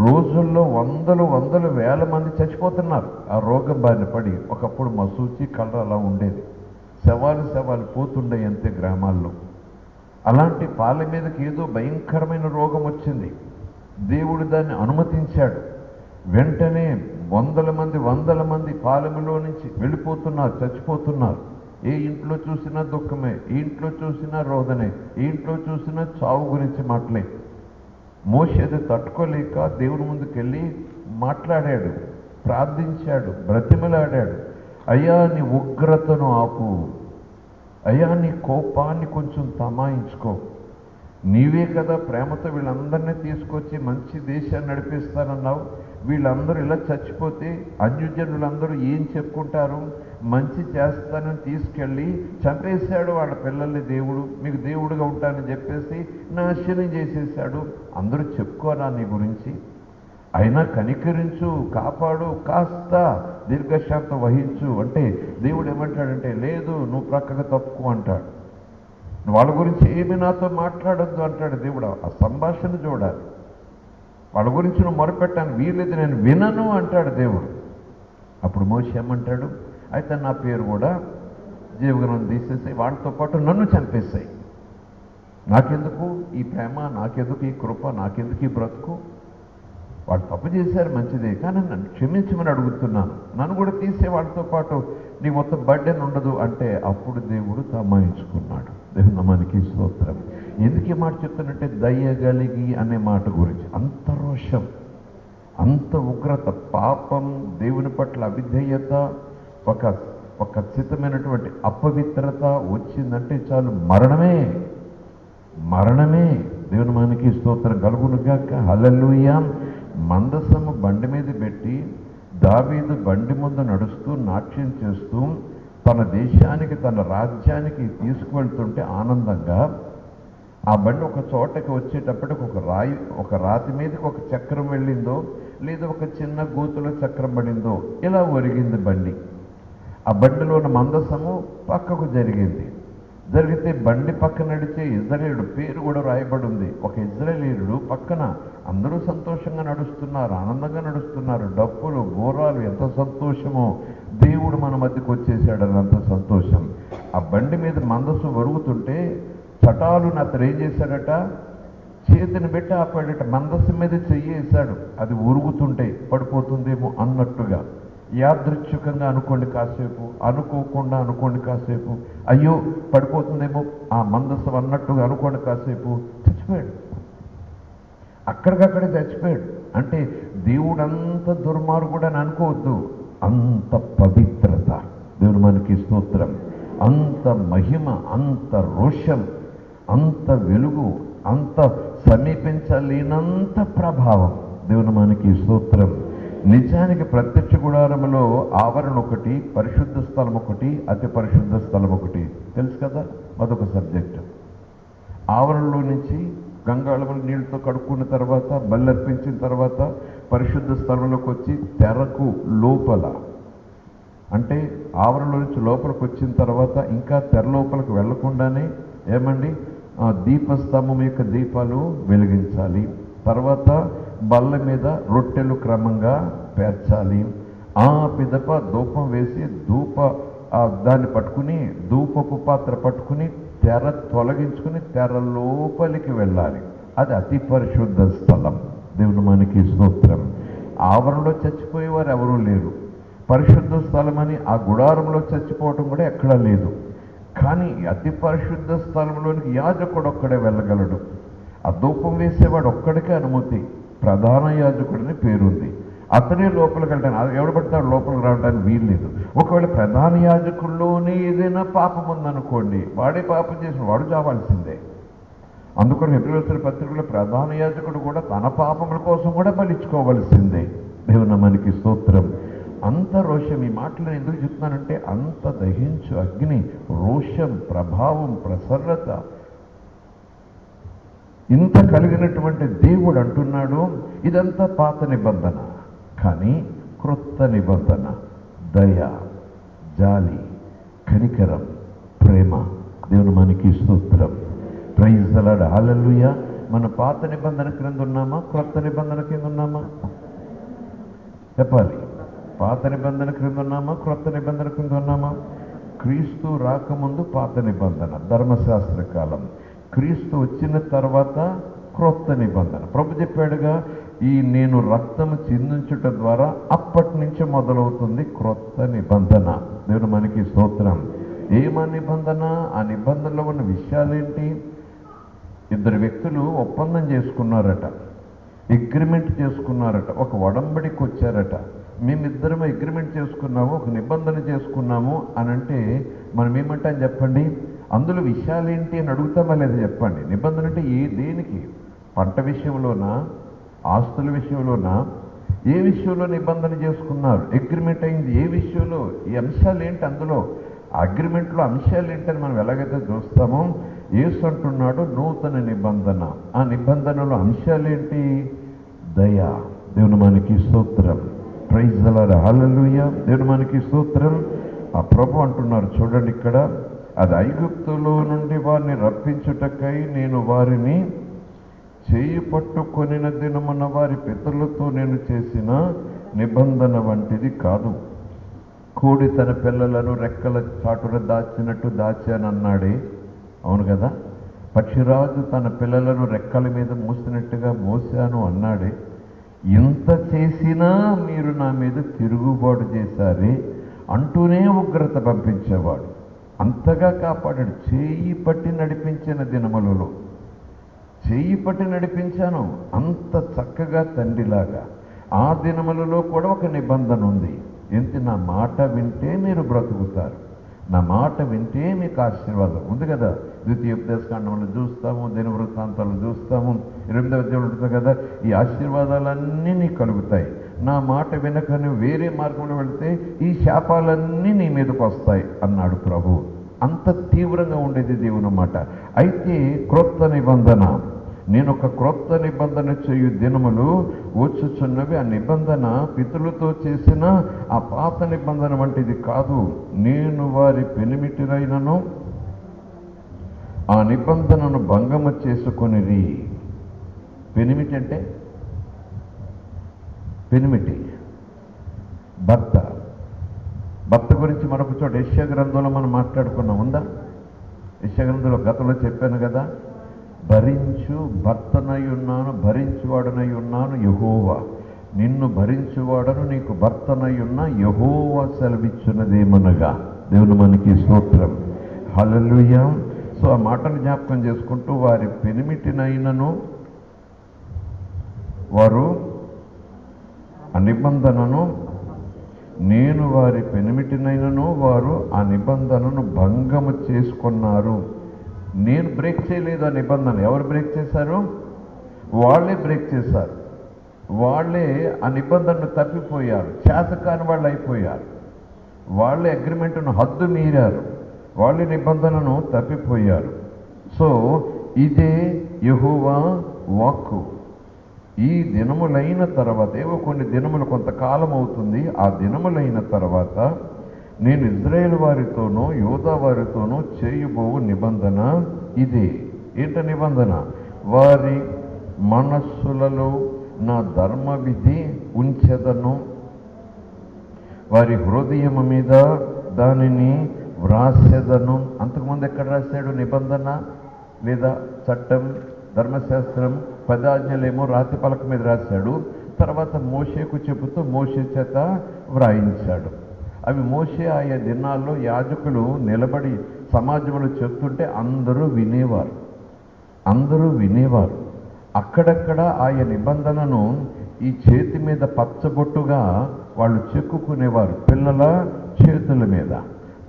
రోజుల్లో వందలు వేల మంది చచ్చిపోతున్నారు ఆ రోగం బారిన పడి. ఒకప్పుడు మసూచి కలర్ అలా ఉండేది, శవాలు పోతుండే అంతే గ్రామాల్లో. అలాంటి పాలెం మీదకి ఏదో భయంకరమైన రోగం వచ్చింది. దేవుడు దాన్ని అనుమతించాడు. వెంటనే వందల మంది పాలెంలో నుంచి వెళ్ళిపోతున్నారు, చచ్చిపోతున్నారు. ఏ ఇంట్లో చూసినా దుఃఖమే, ఏ ఇంట్లో చూసినా రోదనే, ఏ ఇంట్లో చూసినా చావు గురించి మాటలే. మోషే అది తట్టుకోలేక దేవుని ముందుకెళ్ళి మాట్లాడాడు, ప్రార్థించాడు, బ్రతిమలాడాడు. అయ్యా నీ ఉగ్రతను ఆపు, అయ్యా నీ కోపాన్ని కొంచెం తమాయించుకో, నీవే కదా ప్రేమతో వీళ్ళందరినీ తీసుకొచ్చి మంచి దేశాన్ని నడిపిస్తానన్నావు. వీళ్ళందరూ ఇలా చచ్చిపోతే అన్యజనులందరూ ఏం చెప్పుకుంటారు? మంచి చేస్తానని తీసుకెళ్ళి చంపేశాడు వాళ్ళ పిల్లల్ని దేవుడు. మీకు దేవుడుగా ఉంటానని చెప్పేసి నాశనం చేసేసాడు. అందరూ చెప్పుకోరా నీ గురించి? అయినా కనికరించు, కాపాడు, కాస్త దీర్ఘశాంతం వహించు అంటే దేవుడు ఏమంటాడంటే లేదు, నువ్వు ప్రక్కగా తప్పుకో అంటాడు. వాళ్ళ గురించి ఏమి నాతో మాట్లాడొద్దు అంటాడు దేవుడు. ఆ సంభాషణ చూడాలి. వాళ్ళ గురించి నువ్వు మొరపెట్టాను, వీలేదు, నేను వినను అంటాడు దేవుడు. అప్పుడు మోషే ఏమంటాడు? అయితే నా పేరు కూడా జీవగ్రంథం తీసేసాయి, వాళ్ళతో పాటు నన్ను చంపేశాయి. నాకెందుకు ఈ ప్రేమ, నాకెందుకు ఈ కృప, నాకెందుకు ఈ బ్రతుకు? వాళ్ళు తప్పు చేశారు మంచిదే, కానీ నన్ను క్షమించమని అడుగుతున్నాను, నన్ను కూడా తీసే వాళ్ళతో పాటు నీ మొత్తం బర్డెన్ ఉండదు అంటే అప్పుడు దేవుడు తమాయించుకున్నాడు. దేవుని నామానికి స్తోత్రం. ఎందుకు ఈ మాట చెప్తానంటే దయగలిగి అనే మాట గురించి. అంత రోషం, అంత ఉగ్రత, పాపం, దేవుని పట్ల అవిధేయత, ఒక ఖచ్చితమైనటువంటి అపవిత్రత వచ్చిందంటే చాలు మరణమే. దేవుని మనకి స్తోత్రం కలుగునుగాక. హల్లెలూయా. మందసము బండి మీద పెట్టి దావీదు బండి ముందు నడుస్తూ నాట్యం చేస్తూ తన దేశానికి తన రాజ్యానికి తీసుకువెళ్తుంటే ఆనందంగా ఆ బండి ఒక చోటకి వచ్చేటప్పటికి ఒక రాతి మీదకి ఒక చక్రం వెళ్ళిందో లేదా ఒక చిన్న గోతులో చక్రం పడిందో ఇలా ఒరిగింది బండి. ఆ బండిలో ఉన్న మందసము పక్కకు జరిగితే బండి పక్క నడిచే ఇజ్రాయేలుడు పేరు కూడా రాయబడి ఉంది. ఒక ఇజ్రాయేలీయుడు పక్కన అందరూ సంతోషంగా నడుస్తున్నారు, ఆనందంగా నడుస్తున్నారు, డప్పులు బోరాలు, ఎంత సంతోషమో. దేవుడు మన మధ్యకు వచ్చేసాడని అంత సంతోషం. ఆ బండి మీద మందసం ఒరుగుతుంటే చటాలుని అతను ఏం చేశాడట, చేతిని పెట్టి ఆపాడట. మందసం మీద చెయ్యేశాడు. అది ఉరుగుతుంటే పడిపోతుందేమో అన్నట్టుగా. యాదృచ్ఛికంగా అనుకోండి కాసేపు, అనుకోకుండా అనుకోండి కాసేపు, అయ్యో పడిపోతుందేమో ఆ మందసం అన్నట్టుగా అనుకోండి కాసేపు, చచ్చిపోయాడు. అక్కడికక్కడే చచ్చిపోయాడు. అంటే దేవుడు అంత దుర్మార్గుడు అని అనుకోవద్దు. అంత పవిత్రత, దేవుడు మనకి స్తోత్రం, అంత మహిమ, అంత రోషం, అంత వెలుగు, అంత సమీపించలేనంత ప్రభావం. దేవుని మనకి స్తోత్రం. నిజానికి ప్రత్యక్ష గుడారంలో ఆవరణ ఒకటి, పరిశుద్ధ స్థలం ఒకటి, అతి పరిశుద్ధ స్థలం ఒకటి. తెలుసు కదా, అదొక సబ్జెక్ట్. ఆవరణలో నుంచి గంగాళములు నీళ్ళతో కడుక్కున్న తర్వాత, బల్లర్పించిన తర్వాత పరిశుద్ధ స్థలంలోకి వచ్చి తెరకు లోపల, అంటే ఆవరణలో నుంచి లోపలికి వచ్చిన తర్వాత ఇంకా తెర లోపలికి వెళ్లకుండానే ఏమండి దీపస్తంభం యొక్క దీపాలు వెలిగించాలి. తర్వాత బల్ల మీద రొట్టెలు క్రమంగా పేర్చాలి. ఆ పిదప ధూపం వేసి దాన్ని పట్టుకుని, ధూపపు పాత్ర పట్టుకుని తెర తొలగించుకుని తెర లోపలికి వెళ్ళాలి. అది అతి పరిశుద్ధ స్థలం. దేవుని మనకి స్తోత్రం. ఆవరణలో చచ్చిపోయేవారు ఎవరూ లేరు. పరిశుద్ధ స్థలం అని ఆ గుడారంలో చచ్చిపోవటం కూడా ఎక్కడా లేదు. కానీ అతి పరిశుద్ధ స్థలంలోనికి యాజకుడు ఒక్కడే వెళ్ళగలడు. ఆ ధూపం వేసేవాడు ఒక్కడికే అనుమతి. ప్రధాన యాజకుడిని పేరుంది. అతనే లోపలికి వెళ్ళడానికి, ఎవడు పడతాడు లోపలికి రావడానికి వీల్లేదు. ఒకవేళ ప్రధాన యాజకుల్లోనే ఏదైనా పాపం ఉందనుకోండి, వాడే పాపం చేసిన వాడు చావాల్సిందే. అందుకని హెబ్రీయుల పత్రికలో ప్రధాన యాజకుడు కూడా తన పాపముల కోసం కూడా బలించుకోవాల్సిందే. దేవుని మనకి స్తోత్రం. అంత రోషం, ఈ మాటలు ఎందుకు చెప్తున్నానంటే అంత దహించు అగ్ని, రోషం, ప్రభావం, ప్రసన్నత ఇంత కలిగినటువంటి దేవుడు అంటున్నాడు, ఇదంతా పాత నిబంధన. కానీ క్రొత్త నిబంధన దయ, జాలి, కనికరం, ప్రేమ. దేవుని మనకి స్తోత్రం. Praise the Lord. హల్లెలూయా. మన పాత నిబంధన క్రింద ఉన్నామా, క్రొత్త నిబంధన కింద ఉన్నామా? చెప్పాలి. పాత నిబంధన క్రింద ఉన్నామా, క్రొత్త నిబంధన క్రింద ఉన్నామా? క్రీస్తు రాకముందు పాత నిబంధన, ధర్మశాస్త్ర కాలం. క్రీస్తు వచ్చిన తర్వాత క్రొత్త నిబంధన. ప్రభు చెప్పాడుగా, నేను రక్తము చిందించుట ద్వారా అప్పటి నుంచి మొదలవుతుంది క్రొత్త నిబంధన. దేవుడు మనకి స్తోత్రం. ఏమా నిబంధన? ఆ నిబంధనలో ఉన్న విషయాలేంటి? ఇద్దరు వ్యక్తులు ఒప్పందం చేసుకున్నారట, అగ్రిమెంట్ చేసుకున్నారట, ఒక ఒడంబడికి వచ్చారట. మేమిద్దరం అగ్రిమెంట్ చేసుకున్నాము, ఒక నిబంధన చేసుకున్నాము అని అంటే మనం ఏమంటాం చెప్పండి? అందులో విషయాలేంటి అని అడుగుతామా లేదా చెప్పండి? నిబంధన అంటే దేనికి? పంట విషయంలోనా, ఆస్తుల విషయంలోనా, ఏ విషయంలో నిబంధన చేసుకున్నారు? అగ్రిమెంట్ అయింది ఏ విషయంలో? ఈ అంశాలు ఏంటి అందులో? అగ్రిమెంట్లో అంశాలు ఏంటని మనం ఎలాగైతే చూస్తామో, యేసు అంటున్నాడు నూతన నిబంధన. ఆ నిబంధనలో అంశాలేంటి? దయ. దేవుని మనకి స్తోత్రం. Praise the Lord. హల్లెలూయా. దేవుని మనకి స్తోత్రం. ఆ ప్రభు అంటున్నారు చూడండి ఇక్కడ, అది ఐగుప్తులో నుండి వారిని రప్పించుటకై నేను వారిని చేయి పట్టుకొనిన దినమున వారి పితరులతో నేను చేసిన నిబంధన వంటిది కాదు. కోడి తన పిల్లలను రెక్కల చాటున దాచినట్టు దాచానన్నాడే, అవును కదా? పక్షిరాజు తన పిల్లలను రెక్కల మీద మోసినట్టుగా మోసాను అన్నాడే. ఇంత చేసినా మీరు నా మీద తిరుగుబాటు చేశారే అంటూనే ఉగ్రత పంపించేవాడు. అంతగా కాపాడాడు. చేయి పట్టి నడిపించిన దినములలో, చేయి పట్టి నడిపించాను అంత చక్కగా తండ్రిలాగా. ఆ దినములలో కూడా ఒక నిబంధన ఉంది. ఏంటి? నా మాట వింటే మీరు బ్రతుకుతారు, నా మాట వింటే మీకు ఆశీర్వాదం ఉంది కదా. ద్వితీయోపదేశకాండంలో చూస్తాము, దిన వృత్తాంతాలు చూస్తాము, 8వ అధ్యాయంలో ఉంటుంది కదా. ఈ ఆశీర్వాదాలన్నీ నీకు కలుగుతాయి. నా మాట వినకని వేరే మార్గంలో వెళితే ఈ శాపాలన్నీ నీ మీదకు వస్తాయి అన్నాడు ప్రభు. అంత తీవ్రంగా ఉండేది దేవుని మాట. అయితే క్రొత్త నిబంధన, నేను ఒక క్రొత్త నిబంధన చేయు దినములు వచ్చుచున్నవి. ఆ నిబంధన పితరులతో చేసిన ఆ పాత నిబంధన వంటిది కాదు. నేను వారి పెనిమిటినైనను ఆ నిబంధనను భంగము చేసుకొనిరి. పెనిమిటి అంటే పెనిమిటి భర్త. భర్త గురించి మరొక చోట యెషయా గ్రంథంలో మనం మాట్లాడుకున్నాం. ఉందా? యెషయా గ్రంథంలో గతంలో చెప్పాను కదా, భరించు భర్తనై ఉన్నాను, భరించువాడనై ఉన్నాను యెహోవా. నిన్ను భరించువాడను, నీకు భర్తనై ఉన్న యెహోవా సెలవిచ్చున్నదేమనగా. దేవుని మనకి స్తోత్రం, హల్లెలూయా. సో ఆ మాటను జ్ఞాపకం చేసుకుంటూ, వారి పెనిమిటినైనను వారు ఆ నిబంధనను, నేను వారి పెనిమిటినైనను వారు ఆ నిబంధనను భంగము చేసుకున్నారు. నేను బ్రేక్ చేయలేదు ఆ నిబంధన. ఎవరు బ్రేక్ చేశారు? వాళ్ళే బ్రేక్ చేశారు. వాళ్ళే ఆ నిబంధనను తప్పిపోయారు, చేతకాని వాళ్ళు అయిపోయారు. వాళ్ళే అగ్రిమెంట్ను హద్దు మీరారు, వాళ్ళే నిబంధనను తప్పిపోయారు. సో ఇదే యెహోవా వాక్కు. ఈ దినములైన తర్వాత, ఏవో కొన్ని దినములు కొంతకాలం అవుతుంది, ఆ దినములైన తర్వాత నేను ఇజ్రాయేల్ వారితోనూ యూదా వారితోనూ చేయబోవు నిబంధన ఇదే. ఏంట నిబంధన? వారి మనస్సులలో నా ధర్మ విధి ఉంచెదను, వారి హృదయము మీద దానిని వ్రాసెదను. అంతకుముందు ఎక్కడ రాశాడు నిబంధన లేదా చట్టం, ధర్మశాస్త్రం, 10 ఆజ్ఞలేమో రాతి పలక మీద రాశాడు. తర్వాత మోషేకు చెబుతూ మోషే చేత వ్రాయించాడు. అవి మోషే ఆయా దినాల్లో యాజకులు నిలబడి సమాజంలో చెప్తుంటే అందరూ వినేవారు. అక్కడక్కడ ఆయా నిబంధనను ఈ చేతి మీద పచ్చబొట్టుగా వాళ్ళు చెక్కుకునేవారు. పిల్లల చేతుల మీద,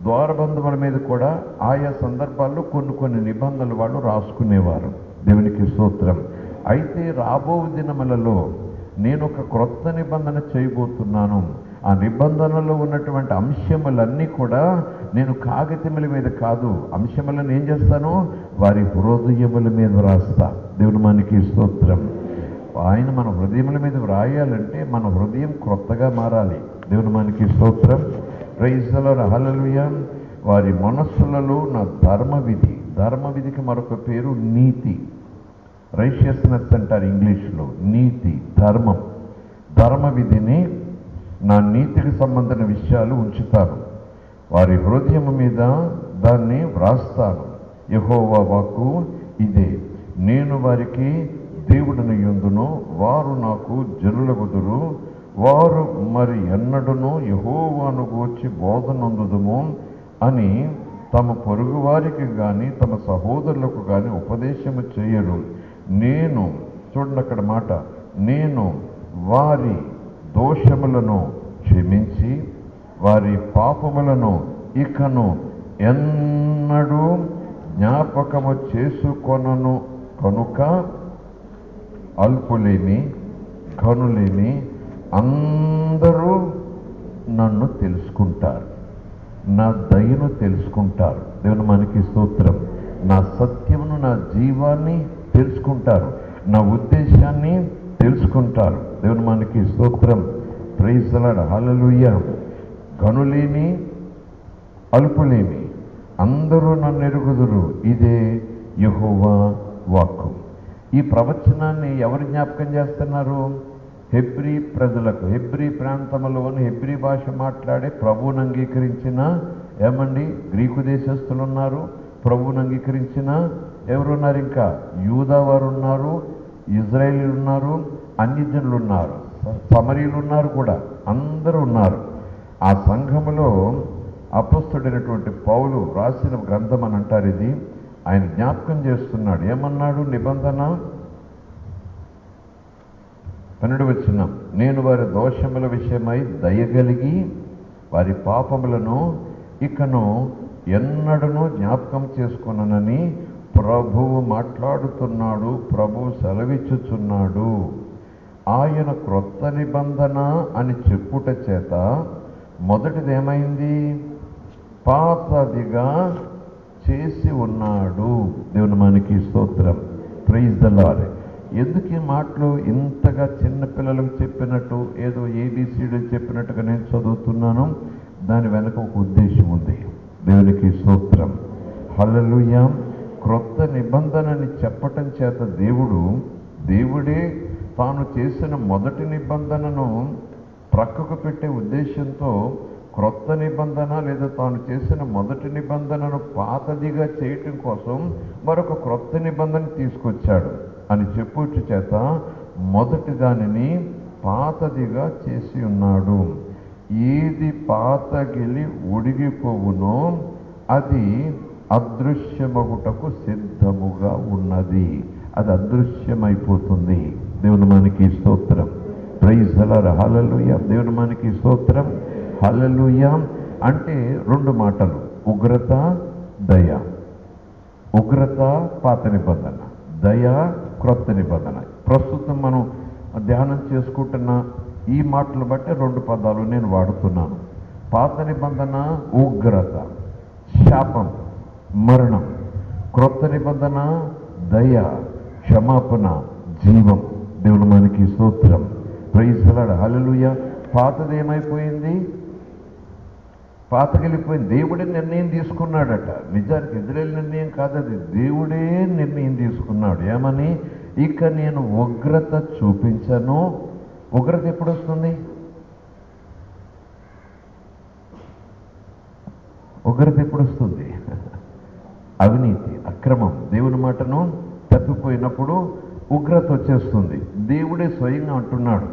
ద్వారబంధముల మీద కూడా ఆయా సందర్భాల్లో కొన్ని నిబంధనలు వాళ్ళు రాసుకునేవారు. దేవునికి స్తోత్రం. అయితే రాబో దినములలో నేను ఒక క్రొత్త నిబంధన చేయబోతున్నాను. ఆ నిబంధనలో ఉన్నటువంటి అంశములన్నీ కూడా నేను కాగితముల మీద కాదు, అంశములను ఏం చేస్తాను? వారి హృదయముల మీద వ్రాస్తా. దేవుని మనకి స్తోత్రం. ఆయన మన హృదయముల మీద వ్రాయాలంటే మన హృదయం క్రొత్తగా మారాలి. దేవుని మనకి స్తోత్రం, ప్రైజ్ ది లార్డ్, హల్లెలూయా. వారి మనస్సులలో నా ధర్మవిధికి మరొక పేరు నీతి. రైషియస్నెస్ అంటారు ఇంగ్లీష్లో. నీతి, ధర్మం. ధర్మవిధిని, నా నీతికి సంబంధించిన విషయాలు ఉంచుతాను. వారి హృదయం మీద దాన్ని వ్రాస్తాను. యెహోవా వాక్కు ఇదే. నేను వారికి దేవుడిని యుందును, వారు నాకు జనులగుదురు. వారు మరి ఎన్నడూనూ యెహోవాను గూర్చి బోధనందుదుము అని తమ పొరుగు వారికి కానీ తమ సహోదరులకు కానీ ఉపదేశము చేయరు. నేను, చూడండి అక్కడ మాట, నేను వారి దోషములను క్షమించి వారి పాపములను ఇకను ఎన్నడూ జ్ఞాపకము చేసుకొనను కనుక అల్పులేమి ఘనులేమి అందరూ నన్ను తెలుసుకుంటారు, నా దయను తెలుసుకుంటారు. దేవుని మనకి స్తోత్రం. నా సత్యమును, నా జీవాన్ని తెలుసుకుంటారు, నా ఉద్దేశాన్ని తెలుసుకుంటారు. దేవుని మనకి స్తోత్రం, ప్రైజ్ ది లార్డ్, హల్లెలూయా. ఘనులేమి అల్పులేమి అందరూ నన్ను ఎరుగుదురు. ఇదే యెహోవా వాక్కు. ఈ ప్రవచనాన్ని ఎవరు జ్ఞాపకం చేస్తున్నారు? హెబ్రీ ప్రజలకు. హెబ్రీ ప్రాంతంలోని హెబ్రీ భాష మాట్లాడే ప్రభువును అంగీకరించిన గ్రీకు దేశస్తులు ఉన్నారు, ప్రభువును అంగీకరించిన ఎవరున్నారు? ఇంకా యూదా వారు ఉన్నారు, ఇజ్రాయేలీలు ఉన్నారు, అన్యజనులు ఉన్నారు, సమరీలు ఉన్నారు కూడా, అందరూ ఉన్నారు. ఆ సంఘములో అపొస్తలుడైనటువంటి పౌలు రాసిన గ్రంథం అని అంటారు ఇది. ఆయన జ్ఞాపకం చేస్తున్నాడు. ఏమన్నాడు? నిబంధన 12వ వచనం, నేను వారి దోషముల విషయమై దయగలిగి వారి పాపములను ఇకను ఎన్నడూ జ్ఞాపకం చేసుకొననని ప్రభువు మాట్లాడుతున్నాడు, ప్రభువు సెలవిచ్చుచున్నాడు. ఆయన క్రొత్త నిబంధన అని చెప్పుట చేత మొదటిది ఏమైంది? పాతదిగా చేసి ఉన్నాడు. దేవుని మనకి స్తోత్రం. Praise the Lord. ఎందుకు ఈ మాటలు ఇంతగా చిన్నపిల్లలకు చెప్పినట్టు, ఏదో ఏబిసిడి చెప్పినట్టుగా నేను చదువుతున్నాను? దాని వెనక ఒక ఉద్దేశం ఉంది. దేవునికి స్తోత్రం. హల్లెలూయా. క్రొత్త నిబంధనని చెప్పటం చేత దేవుడే తాను చేసిన మొదటి నిబంధనను ప్రక్కకు పెట్టే ఉద్దేశంతో క్రొత్త నిబంధన లేదా తాను చేసిన మొదటి నిబంధనను పాతదిగా చేయటం కోసం మరొక క్రొత్త నిబంధన తీసుకొచ్చాడు అని చెప్పుట చేత మొదటి దానిని పాతదిగా చేసి ఉన్నాడు. ఏది పాతగిలి ఉడిగిపోవునో అది అదృశ్యమగుటకు సిద్ధముగా ఉన్నది. అది అదృశ్యమైపోతుంది. దేవుని మనకి స్తోత్రం. Praise the Lord. హల్లెలూయా. దేవుని మనకి స్తోత్రం. హల్లెలూయా. అంటే రెండు మాటలు, ఉగ్రత, దయ. ఉగ్రత పాత నిబంధన, దయ క్రొత్త నిబంధన. ప్రస్తుతం మనం ధ్యానం చేసుకుంటున్న ఈ మాటలు బట్టి రెండు పదాలు నేను వాడుతున్నాను. పాత నిబంధన ఉగ్రత, శాపం, మరణం. క్రొత్త నిబంధన దయ, క్షమాపణ, జీవం. దేవుని మనకి స్తోత్రం. Praise the Lord. హల్లెలూయా. పాతది ఏమైపోయింది? పాతకెళ్ళిపోయింది. దేవుడే నిర్ణయం తీసుకున్నాడట. నిజానికి ఇజ్రాయేల్ నిర్ణయం కాదది, దేవుడే నిర్ణయం తీసుకున్నాడు. ఏమని? ఇక నేను ఉగ్రత చూపించను. ఉగ్రత ఎప్పుడు వస్తుంది? ఉగ్రత ఎప్పుడు వస్తుంది? అవినీతి, అక్రమం, దేవుని మాటను తప్పిపోయినప్పుడు ఉగ్రత వచ్చేస్తుంది. దేవుడే స్వయంగా అంటున్నాడు,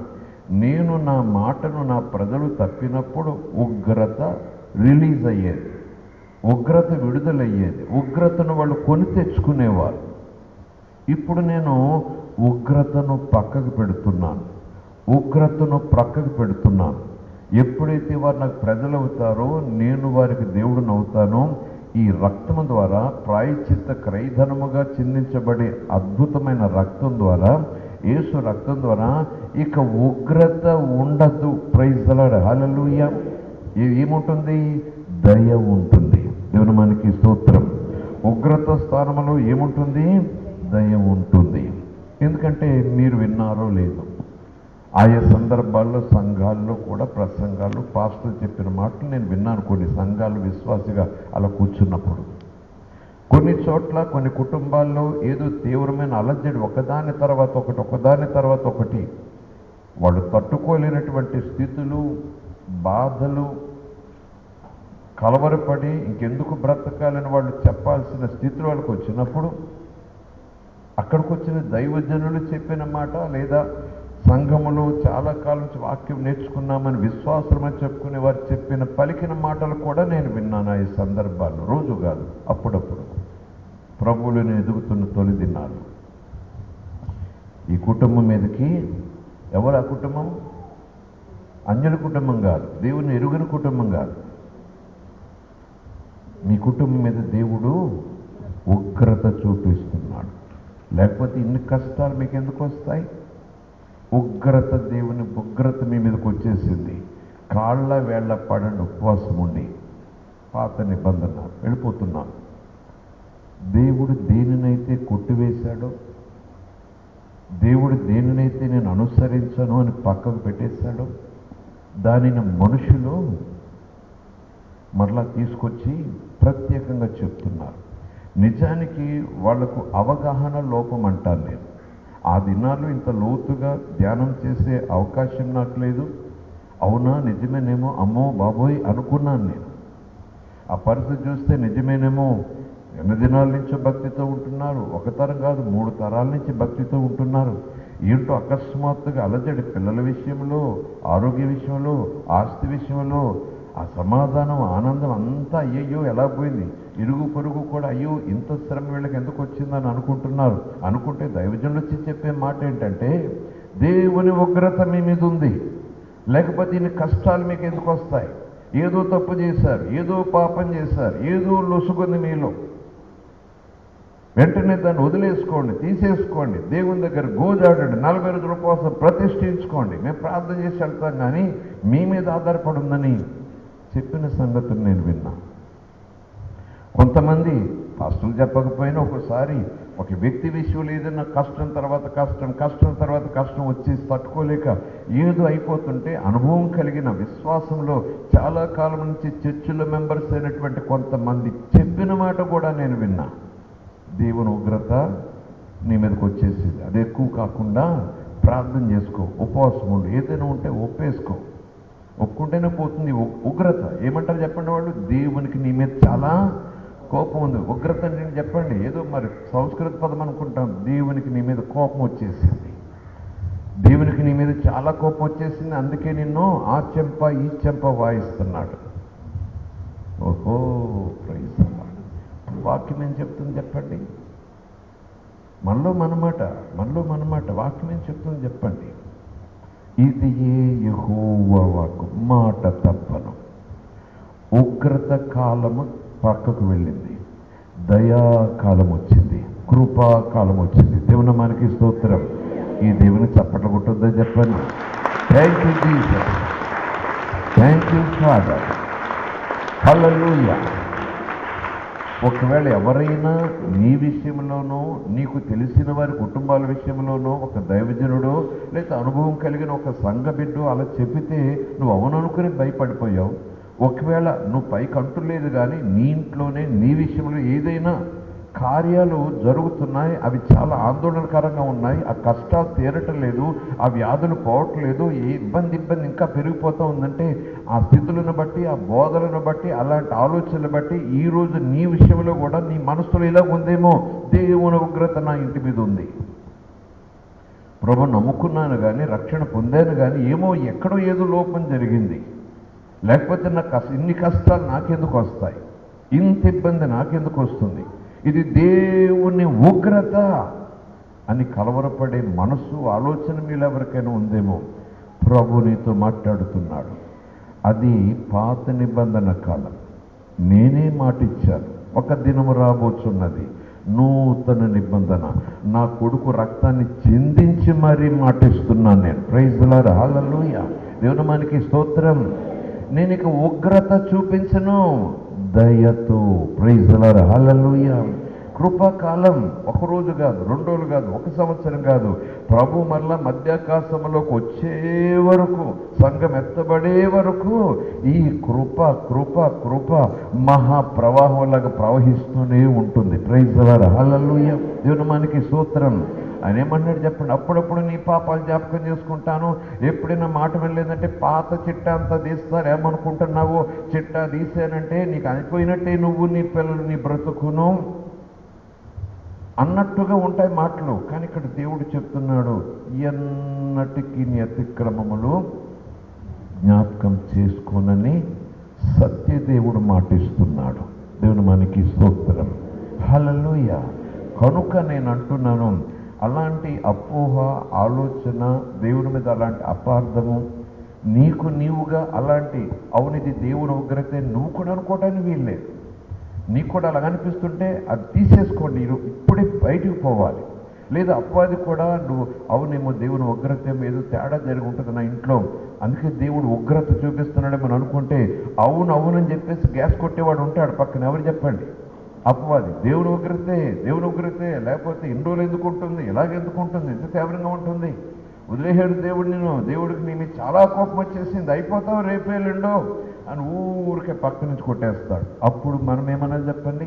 నేను నా మాటను నా ప్రజలు తప్పినప్పుడు ఉగ్రత రిలీజ్ అయ్యేది, ఉగ్రత విడుదలయ్యేది. ఉగ్రతను వాళ్ళు కొని తెచ్చుకునేవారు. ఇప్పుడు నేను ఉగ్రతను పక్కకు పెడుతున్నాను, ఉగ్రతను ప్రక్కకు పెడుతున్నాను. ఎప్పుడైతే వారు నాకు ప్రజలు అవుతారో నేను వారికి దేవుడిని అవుతానో, ఈ రక్తము ద్వారా ప్రాయశ్చిత్త క్రయధనముగా చిందించబడే అద్భుతమైన రక్తం ద్వారా, యేసు రక్తం ద్వారా ఇక ఉగ్రత ఉండదు. Praise the Lord. హల్లెలూయా. ఏముంటుంది? దయ ఉంటుంది. దేవుని మనకి స్తోత్రం. ఉగ్రత స్థానంలో ఏముంటుంది? దయ ఉంటుంది. ఎందుకంటే మీరు విన్నారో లేదో, ఆయా సందర్భాల్లో సంఘాల్లో కూడా ప్రసంగాలు పాస్టర్లు చెప్పిన మాటలు నేను విన్నాను. కొన్ని సంఘాలు విశ్వాసిగా అలా కూర్చున్నప్పుడు, కొన్ని చోట్ల కొన్ని కుటుంబాల్లో ఏదో తీవ్రమైన అలజడి, ఒకదాని తర్వాత ఒకటి, వాళ్ళు తట్టుకోలేనటువంటి స్థితులు, బాధలు, కలవరపడి ఇంకెందుకు బ్రతకాలని వాళ్ళు చెప్పాల్సిన స్థితిలో వాళ్ళకి వచ్చినప్పుడు, అక్కడికి వచ్చిన దైవజనులు చెప్పిన మాట లేదా సంఘములో చాలా కాలం నుంచి వాక్యం నేర్చుకున్నామని విశ్వాసమని చెప్పుకునే వారు చెప్పిన పలికిన మాటలు కూడా నేను విన్నాను. ఈ సందర్భాల్లో రోజు కాదు, అప్పుడప్పుడు. ప్రభువులను ఎదుగుతున్న తొలి దినాలు ఈ కుటుంబం మీదకి, ఎవరు ఆ కుటుంబం? అన్యుల కుటుంబం కాదు, దేవుని ఎరుగని కుటుంబం కాదు. మీ కుటుంబం మీద దేవుడు ఉగ్రత చూపిస్తున్నాడు. లేకపోతే ఇన్ని కష్టాలు మీకు ఎందుకు వస్తాయి? ఉగ్రత, దేవుని ఉగ్రత మీ మీదకి వచ్చేసింది. కాళ్ళ వేళ్ల పడండి ఉపవాసం ఉండి, పాత నిబంధన వెళ్ళిపోతున్నాను. దేవుడు దేనినైతే కొట్టివేశాడో, దేవుడు దేనినైతే నేను అనుసరించను అని పక్కకు పెట్టేశాడో, దానిని మనుషులు మరలా తీసుకొచ్చి ప్రత్యేకంగా చెప్తున్నారు. నిజానికి వాళ్లకు అవగాహన లోపం అంటాను నేను. ఆ దినాల్లో ఇంత లోతుగా ధ్యానం చేసే అవకాశం నాకు లేదు. అవునా, నిజమేనేమో, అమ్మో బాబోయ్ అనుకున్నాను నేను. ఆ పరిస్థితి చూస్తే నిజమేనేమో, ఎన్ని దినాల నుంచో భక్తితో ఉంటున్నారు, ఒక తరం కాదు 3 తరాల నుంచి భక్తితో ఉంటున్నారు. ఏంటో అకస్మాత్తుగా అలజడి, పిల్లల విషయంలో, ఆరోగ్య విషయంలో, ఆస్తి విషయంలో, ఆ సమాధానం, ఆనందం అంతా అయ్యయ్యో ఎలా పోయింది. ఇరుగు పొరుగు కూడా అయ్యో ఇంత శ్రమ వీళ్ళకి ఎందుకు వచ్చిందని అనుకుంటున్నారు. అనుకుంటే దైవజనులు వచ్చి చెప్పే మాట ఏంటంటే, దేవుని ఉగ్రత మీ మీద ఉంది, లేకపోతే ఇన్ని కష్టాలు మీకు ఎందుకు వస్తాయి, ఏదో తప్పు చేశారు, ఏదో పాపం చేశారు, ఏదో లొసుగుంది మీలో. వెంటనే దాన్ని వదిలేసుకోండి, తీసేసుకోండి, దేవుని దగ్గర గోజాడండి, 40 రోజుల కోసం ప్రతిష్ఠించుకోండి. మేము ప్రార్థన చేసి వెళ్తాం, కానీ మీ మీద ఆధారపడి ఉందని చెప్పిన సంగతులు నేను విన్నా. కొంతమంది పాస్టర్లు చెప్పకపోయినా ఒకసారి ఒక వ్యక్తి విషయంలో ఏదైనా కష్టం తర్వాత కష్టం వచ్చేసి తట్టుకోలేక ఏదో అయిపోతుంటే అనుభవం కలిగిన విశ్వాసంలో చాలా కాలం నుంచి చర్చిలో మెంబర్స్ అయినటువంటి కొంతమంది చెప్పిన మాట కూడా నేను విన్నా. దేవుని ఉగ్రత నీ మీదకి వచ్చేసింది, అది ఎక్కువ కాకుండా ప్రార్థన చేసుకో, ఉపవాసం ఉండు, ఏదైనా ఉంటే ఒప్పేసుకో. ఒప్పుకుంటేనే పోతుంది ఉగ్రత. ఏమంటారు చెప్పండి వాళ్ళు? దేవునికి నీ మీద చాలా కోపం ఉంది. ఉగ్రత అంటే చెప్పండి, ఏదో మరి సంస్కృత పదం అనుకుంటాం. దేవునికి నీ మీద కోపం వచ్చేసింది, దేవునికి నీ మీద చాలా కోపం వచ్చేసింది, అందుకే నిన్ను ఆ చెంప ఈ చెంప వాయిస్తున్నాడు. ఓహో, ప్రైజ్ ది లార్డ్. వాక్యం ఏం చెప్తుంది చెప్పండి? మనలో మనమాట వాక్యం ఏం చెప్తుంది చెప్పండి? ఇది యెహోవా వాక్కు, మాట తప్పను. ఉగ్రత కాలము పక్కకు వెళ్ళింది, దయాకాలం వచ్చింది, కృపాకాలం వచ్చింది. దేవుని మనకి స్తోత్రం. ఈ దేవుని చప్పట్లు కొట్టొద్దా చెప్పండి? Thank you Jesus, thank you Father, హల్లెలూయా. ఒకవేళ ఎవరైనా నీ విషయంలోనో, నీకు తెలిసిన వారి కుటుంబాల విషయంలోనో, ఒక దైవజనుడో లేదా అనుభవం కలిగిన ఒక సంఘ బిడ్డో అలా చెబితే నువ్వు అవుననుకుని భయపడిపోయావు. ఒకవేళ నువ్వు పైకి అంటులేదు, కానీ నీ ఇంట్లోనే నీ విషయంలో ఏదైనా కార్యాలు జరుగుతున్నాయి, అవి చాలా ఆందోళనకరంగా ఉన్నాయి, ఆ కష్టాలు తీరటం లేదు, ఆ వ్యాధులు పోవట్లేదు, ఏ ఇబ్బంది ఇంకా పెరిగిపోతూ ఉందంటే ఆ స్థితులను బట్టి, ఆ బోధలను బట్టి, అలాంటి ఆలోచనలు బట్టి ఈరోజు నీ విషయంలో కూడా నీ మనసులో ఇలా ఉందేమో, దేవుని ఉగ్రత నా ఇంటి మీద ఉంది, ప్రభు నమ్ముకున్నాను కానీ రక్షణ పొందాను కానీ ఏమో ఎక్కడో ఏదో లోపం జరిగింది, లేకపోతే నాకు ఇన్ని కష్టాలు నాకెందుకు వస్తాయి, ఇంత ఇబ్బంది నాకెందుకు వస్తుంది, ఇది దేవుని ఉగ్రత అని కలవరపడే మనసు ఆలోచన మీలో ఎవరికైనా ఉందేమో, ప్రభు నీతో మాట్లాడుతున్నాడు. అది పాత నిబంధన కాలం. నేనే మాటిచ్చాను, ఒక దినము రాబోతున్నది నూతన నిబంధన, నా కొడుకు రక్తాన్ని చిందించి మరీ మాటిస్తున్నాను నేను. ప్రైజ్ ది లార్డ్, హల్లెలూయా. దేవుని మనకి స్తోత్రం. నేను ఇక ఉగ్రత చూపించను, దయతో. ప్రైజ్ ది లార్డ్, హల్లెలూయా. కృపాకాలం ఒక రోజు కాదు, 2 రోజులు కాదు, 1 సంవత్సరం కాదు. ప్రభు మరలా మధ్యాకాశంలోకి వచ్చే వరకు, సంఘం ఎత్తబడే వరకు ఈ కృప కృప కృప మహాప్రవాహంలాగా ప్రవహిస్తూనే ఉంటుంది. ప్రైజ్ ది లార్డ్, హల్లెలూయా. దేవుని మనకి స్తోత్రం. ఆయన ఏమన్నాడు చెప్పండి? అప్పుడప్పుడు నీ పాపాలు జ్ఞాపకం చేసుకుంటాను. ఎప్పుడైనా మాట వెళ్ళలేదంటే పాత చిట్టా అంతా తీస్తారు. ఏమనుకుంటున్నావు? చిట్టా తీసానంటే నీకు అయిపోయినట్టే, నువ్వు నీ పిల్లలు నీ బ్రతుకును అన్నట్టుగా ఉంటాయి మాటలు. కానీ ఇక్కడ దేవుడు చెప్తున్నాడు, ఎన్నటికీ నీ అతిక్రమములు జ్ఞాపకం చేసుకోనని సత్యదేవుడు మాటిస్తున్నాడు. దేవుని మనకి స్తోత్రం, హల్లెలూయా. కనుక నేను అంటున్నాను, అలాంటి అపోహ ఆలోచన, దేవుని మీద అలాంటి అపార్థము, నీకు నీవుగా అలాంటి అవునిది దేవుని ఉగ్రతే నువ్వు కూడా అనుకోవటానికి వీల్లేదు. నీకు కూడా అలా అనిపిస్తుంటే అది తీసేసుకోండి, ఇప్పుడే బయటికి పోవాలి. లేదా అపవాది కూడా నువ్వు అవునేమో దేవుని ఉగ్రత ఏదో తేడా జరిగి ఉంటుంది నా ఇంట్లో, అందుకే దేవుడు ఉగ్రత చూపిస్తున్నాడేమని అనుకుంటే అవునని చెప్పేసి గ్యాస్ కొట్టేవాడు ఉంటాడు పక్కన. ఎవరు చెప్పండి? అపవాది. దేవుని ఉగ్రతే, లేకపోతే ఇన్ని రోజులు ఎందుకు ఉంటుంది, ఎలాగెందుకు ఉంటుంది, ఎంత తీవ్రంగా ఉంటుంది, వదిలేసాడు దేవుడు నేను, దేవుడికి నీ మీద చాలా కోపం వచ్చేసింది, అయిపోతావు రేపే రెండో అని ఊరికే పక్క నుంచి కొట్టేస్తాడు. అప్పుడు మనం ఏమన్నా చెప్పండి?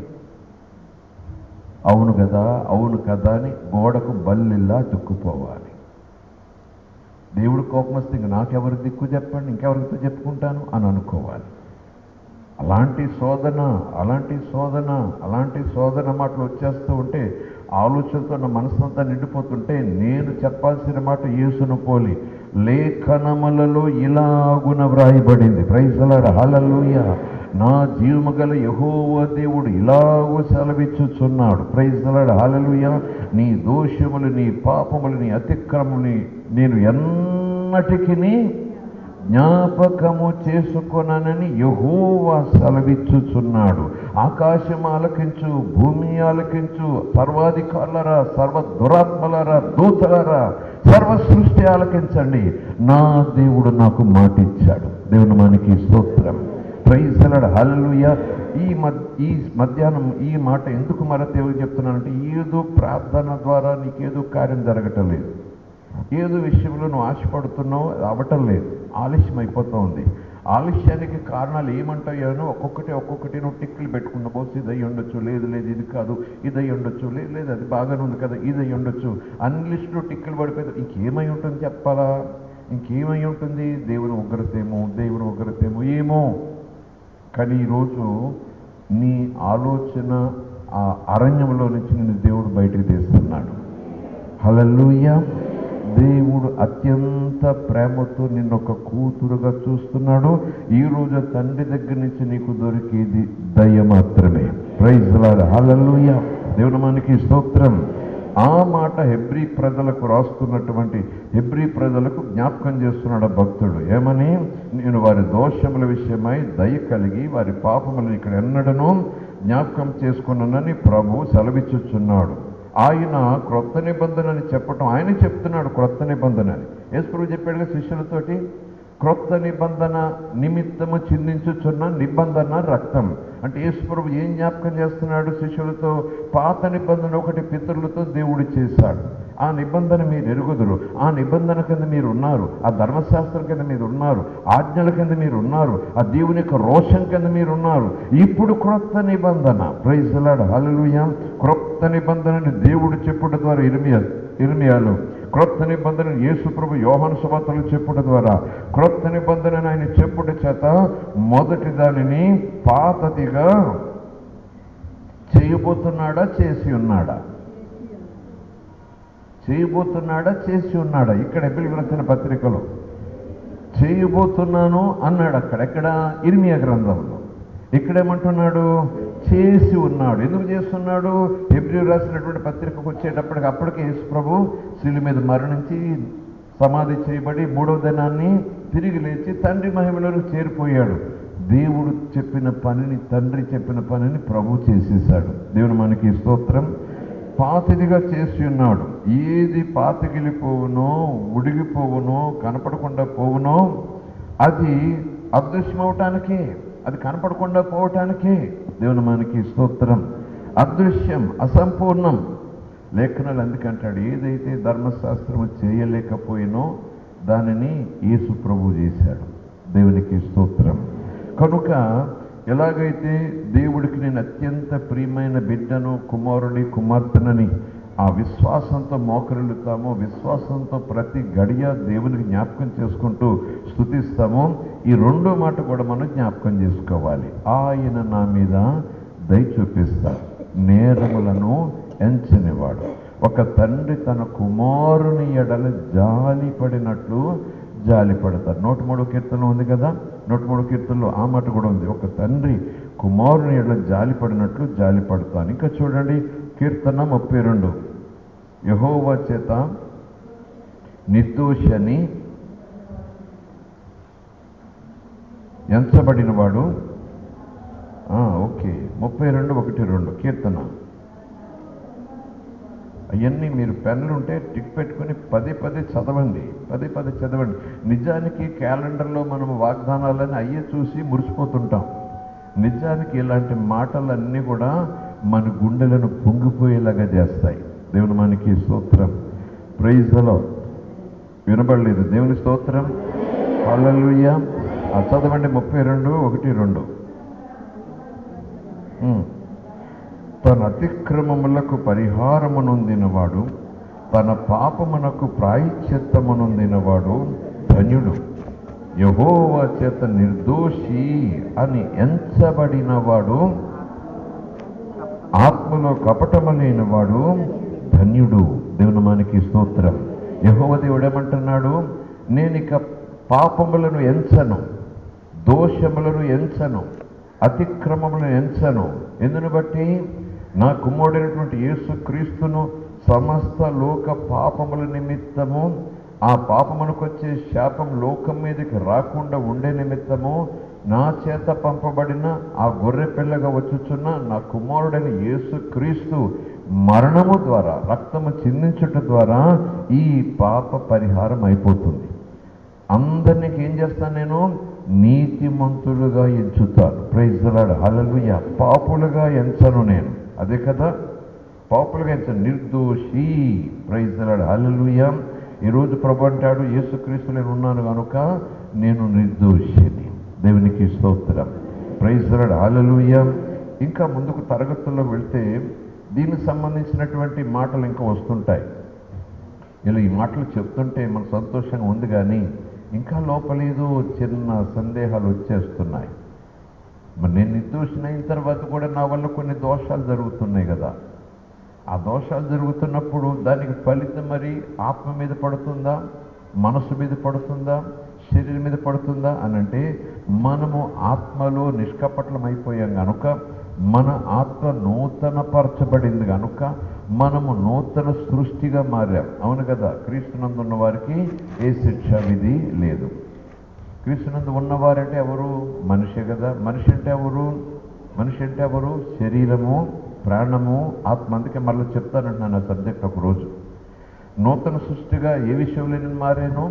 అవును కదా అని గోడకు బల్లిల్లా తుక్కుపోవాలి. దేవుడు కోపం వస్తే ఇంక నాకెవరికి దిక్కు చెప్పండి, ఇంకెవరితో చెప్పుకుంటాను అని అనుకోవాలి. అలాంటి శోధన మాటలు వచ్చేస్తూ ఉంటే, ఆలోచనతో నా మనసంతా నిండిపోతుంటే, నేను చెప్పాల్సిన మాట యేసును పోలి లేఖనములలో ఇలాగున వ్రాయబడింది. ప్రైజ్ ది లార్డ్, హల్లెలూయా. నా జీవము గల యెహోవా దేవుడు ఇలాగూ సెలవిచ్చుచున్నాడు. ప్రైజ్ ది లార్డ్, హల్లెలూయా. నీ దోషములు, నీ పాపములు, నీ అతిక్రమములు నేను ఎన్నటికీ జ్ఞాపకము చేసుకొనని యెహోవా సెలవిచ్చుచున్నాడు. ఆకాశం ఆలకించు, భూమి ఆలకించు, సర్వాధికారులరా, సర్వ దురాత్మలరా, దూతలరా, సర్వ సృష్టి ఆలకించండి. నా దేవుడు నాకు మాట ఇచ్చాడు. దేవుని మనకి స్తోత్రం. Praise the Lord. హల్లెలూయా. ఈ మధ్యాహ్నం ఈ మాట ఎందుకు దేవుడికి చెప్తున్నానంటే, ఏదో ప్రార్థన ద్వారా నీకేదో కార్యం జరగటం లేదు, ఏదో విషయంలో నువ్వు ఆశపడుతున్నావు, అవ్వటం లేదు, ఆలస్యం అయిపోతూ ఉంది. ఆలస్యానికి కారణాలు ఏమంటాయో ఒక్కొక్కటి నువ్వు టిక్కులు పెట్టుకున్న బోస్ ఇది అయ్యి ఉండొచ్చు, లేదు ఇది కాదు, ఇది అయ్యి ఉండొచ్చు, లేదు అది బాగానే ఉంది కదా, ఇది అయ్యి ఉండొచ్చు, అన్ని లిస్టులో టిక్కులు పడిపోయి ఇంకేమై ఉంటుంది చెప్పాలా? ఇంకేమై ఉంటుంది? దేవుని ఉగ్రతేమో ఏమో. కానీ ఈరోజు నీ ఆలోచన ఆ అరణ్యంలో నుంచి నిన్ను దేవుడు బయటికి తీస్తున్నాడు. హల్లెలూయా. దేవుడు అత్యంత ప్రేమతో నిన్నొక కూతురుగా చూస్తున్నాడు. ఈరోజు తండ్రి దగ్గర నుంచి నీకు దొరికేది దయ మాత్రమే. Praise the Lord. హల్లెలూయా. దేవుని మనకి స్తోత్రం. ఆ మాట హెబ్రీ ప్రజలకు రాస్తున్నటువంటి హెబ్రీ ప్రజలకు జ్ఞాపకం చేస్తున్నాడు భక్తుడు. ఏమని? నేను వారి దోషముల విషయమై దయ కలిగి వారి పాపములను ఇక్కడ ఎన్నడనూ జ్ఞాపకం చేసుకున్నానని ప్రభు సెలవిచ్చుచున్నాడు. ఆయన క్రొత్త నిబంధన అని చెప్పటం, ఆయన చెప్తున్నాడు క్రొత్త నిబంధన అని. యేసు ప్రభు చెప్పాడుగా శిష్యులతోటి, క్రొత్త నిబంధన నిమిత్తము చిందించుచున్న నిబంధన రక్తం. అంటే యేసు ప్రభు ఏం జ్ఞాపకం చేస్తున్నాడు శిష్యులతో? పాత నిబంధన ఒకటి పితరులతో దేవుడు చేశాడు. ఆ నిబంధన మీరు ఎరుగుదురు, ఆ నిబంధన కింద మీరు ఉన్నారు, ఆ ధర్మశాస్త్రం కింద మీరు ఉన్నారు, ఆజ్ఞల కింద మీరు ఉన్నారు, ఆ దేవుని యొక్క రోషం కింద మీరు ఉన్నారు. ఇప్పుడు క్రొత్త నిబంధన. Praise the Lord. హల్లెలూయా. క్రొత్త నిబంధనని దేవుడు చెప్పుట ద్వారా ఇర్మియాలో, క్రొత్త నిబంధన యేసు ప్రభు యోహాను సువార్తలో చెప్పుట ద్వారా, క్రొత్త నిబంధనను ఆయన చెప్పుట చేత మొదటి దానిని పాతదిగా చేయబోతున్నాడా, చేసి ఉన్నాడా? చేయబోతున్నాడా, చేసి ఉన్నాడా? ఇక్కడ హెబ్రీయులకు రాసిన పత్రికలో చేయబోతున్నాను అన్నాడు. అక్కడెక్కడ? ఇర్మియా గ్రంథంలో. ఇక్కడేమంటున్నాడు? చేసి ఉన్నాడు. ఎందుకు చేస్తున్నాడు? హెబ్రీయులకు రాసినటువంటి పత్రికకు వచ్చేటప్పటికి అప్పటికే యేసు ప్రభు శిలువ మీద మరణించి సమాధి చేయబడి మూడవ దినాన్ని తిరిగి లేచి తండ్రి మహిమలోకి చేరిపోయాడు. దేవుడు చెప్పిన పనిని, తండ్రి చెప్పిన పనిని ప్రభు చేసేసాడు. దేవుని మనకి స్తోత్రం. పాతిదిగా చేసి ఉన్నాడు. ఏది పాతిగిలిపోవునో, ఉడిగిపోవునో, కనపడకుండా పోవునో అది అదృశ్యమవటానికే, అది కనపడకుండా పోవటానికే. దేవుని మనకి స్తోత్రం. అదృశ్యం, అసంపూర్ణం. లేఖనాలు ఎందుకంటాడు, ఏదైతే ధర్మశాస్త్రము చేయలేకపోయినో దానిని యేసు ప్రభు చేశాడు. దేవునికి స్తోత్రం. కనుక ఎలాగైతే దేవుడికి నేను అత్యంత ప్రియమైన బిడ్డను, కుమారుని, కుమార్తెనని ఆ విశ్వాసంతో మోకరిల్లుతామో, విశ్వాసంతో ప్రతి గడియ దేవునికి జ్ఞాపకం చేసుకుంటూ స్తుతిస్తామో, ఈ రెండో మాట కూడా మనం జ్ఞాపకం చేసుకోవాలి. ఆయన నా మీద దయ చూపిస్తాడు, నేరములను ఎంచనివాడు. ఒక తండ్రి తన కుమారుని ఎడల జాలి పడినట్లు జాలి పడతారు. 103వ కీర్తనలో ఉంది కదా, 103వ కీర్తనలో ఆ మాట కూడా ఉంది. ఒక తండ్రి కుమారుని ఎడల జాలి పడినట్లు జాలి పడతాను. ఇంకా చూడండి, కీర్తన 32. యెహోవా చేత నిర్దోషని ఎంచబడినవాడు. ఓకే, 32:1-2 కీర్తన. అవన్నీ మీరు పెన్నులు ఉంటే టిక్ పెట్టుకుని పదే చదవండి. నిజానికి క్యాలెండర్లో మనం వాగ్దానాలని అయ్యే చూసి మురిసిపోతుంటాం. నిజానికి ఇలాంటి మాటలన్నీ కూడా మన గుండెలను పొంగిపోయేలాగా చేస్తాయి. దేవుని మనకి స్తోత్రం. Praise the Lord. వినబడలేదు? దేవుని స్తోత్రం. హల్లెలూయా. చదవండి 32:1-2. తన అతిక్రమములకు పరిహారమునొందినవాడు, తన పాపమునకు ప్రాయశ్చిత్తమునొందినవాడు ధన్యుడు. యెహోవా చేత నిర్దోషి అని ఎంచబడినవాడు, ఆత్మలో కపటము లేనివాడు ధన్యుడు. దేవుని మనకి స్తోత్రం. యెహోవా దేవుడు ఏమంటున్నాడు? నేనిక పాపములను ఎంచను, దోషములను ఎంచను, అతిక్రమములను ఎంచను. ఎందును బట్టి? నా కుమారుడైనటువంటి యేసు క్రీస్తును సమస్త లోక పాపముల నిమిత్తము ఆ పాపమునకు వచ్చే శాపం లోకం మీదకి రాకుండా ఉండే నిమిత్తము నా చేత పంపబడిన ఆ గొర్రె పిల్లగా వచ్చుచున్న నా కుమారుడైన యేసు క్రీస్తు మరణము ద్వారా, రక్తము చిందించుట ద్వారా ఈ పాప పరిహారం అయిపోతుంది. అందరినీ ఏం చేస్తాను? నేను నీతిమంతులుగా ఎంచుతాను. ప్రైజ్ ది లార్డ్, హల్లెలూయా. పాపులుగా ఎంచను నేను. అదే కదా, పాపులుగా ఎంచను, నిర్దోషి. ప్రైజ్ ది లార్డ్, హల్లెలూయా. ఈరోజు ప్రభు అంటాడు, యేసుక్రీస్తు నేను ఉన్నాను కనుక నేను నిర్దోషిని. దేవునికి స్తోత్రం. ప్రైజ్ ది లార్డ్, హల్లెలూయా. ఇంకా ముందుకు తరగతుల్లో వెళ్తే దీనికి సంబంధించినటువంటి మాటలు ఇంకా వస్తుంటాయి. ఇలా ఈ మాటలు చెప్తుంటే మన సంతోషంగా ఉంది, కానీ ఇంకా లోపలేదో చిన్న సందేహాలు వచ్చేస్తున్నాయి. మరి నేను నిర్దోషిని అయిన తర్వాత కూడా నా వల్ల కొన్ని దోషాలు జరుగుతున్నాయి కదా. ఆ దోషాలు జరుగుతున్నప్పుడు దానికి ఫలితం మరి ఆత్మ మీద పడుతుందా, మనసు మీద పడుతుందా, శరీరం మీద పడుతుందా అని అంటే, మనము ఆత్మలో నిష్కపటలం అయిపోయాం కనుక, మన ఆత్మ నూతనపరచబడింది కనుక మనము నూతన సృష్టిగా మారాం. అవును కదా. క్రీస్తునందు ఉన్న వారికి ఏ శిక్ష విధి లేదు. క్రీస్తునందు ఉన్నవారంటే ఎవరు? మనిషే కదా. మనిషి అంటే ఎవరు? మనిషి అంటే ఎవరు? శరీరము, ప్రాణము, ఆత్మ. అందుకే మళ్ళీ చెప్తానంటున్నాను ఆ సబ్జెక్ట్ ఒకరోజు. నూతన సృష్టిగా ఏ విషయంలో నేను మారాను?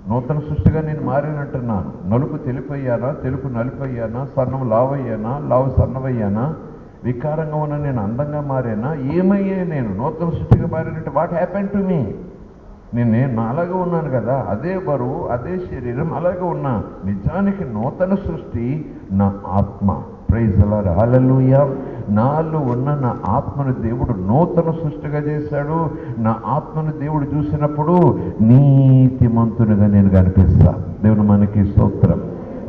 నూతన సృష్టిగా నేను మారినట్టున్నాను. నలుపు తెలుపయ్యానా, తెలుపు నలుపయ్యానా, సన్నం లావయ్యానా, లావు సన్నవయ్యానా, వికారంగా ఉన్న నేను అందంగా మారానా, ఏమయ్యా నేను? నూతన సృష్టిగా మారినట్టు వాట్ హ్యాపెన్ టు మీ? నేను అలాగే ఉన్నాను కదా, అదే బరువు, అదే శరీరం, అలాగే ఉన్నా. నిజానికి నూతన సృష్టి నా ఆత్మ. ప్రైజ్ ది లార్డ్, హల్లెలూయా. నాలో ఉన్న నా ఆత్మను దేవుడు నూతన సృష్టిగా చేశాడు. నా ఆత్మను దేవుడు చూసినప్పుడు నీతిమంతునిగా నేను కనిపిస్తా. దేవుని మనకి స్తోత్రం.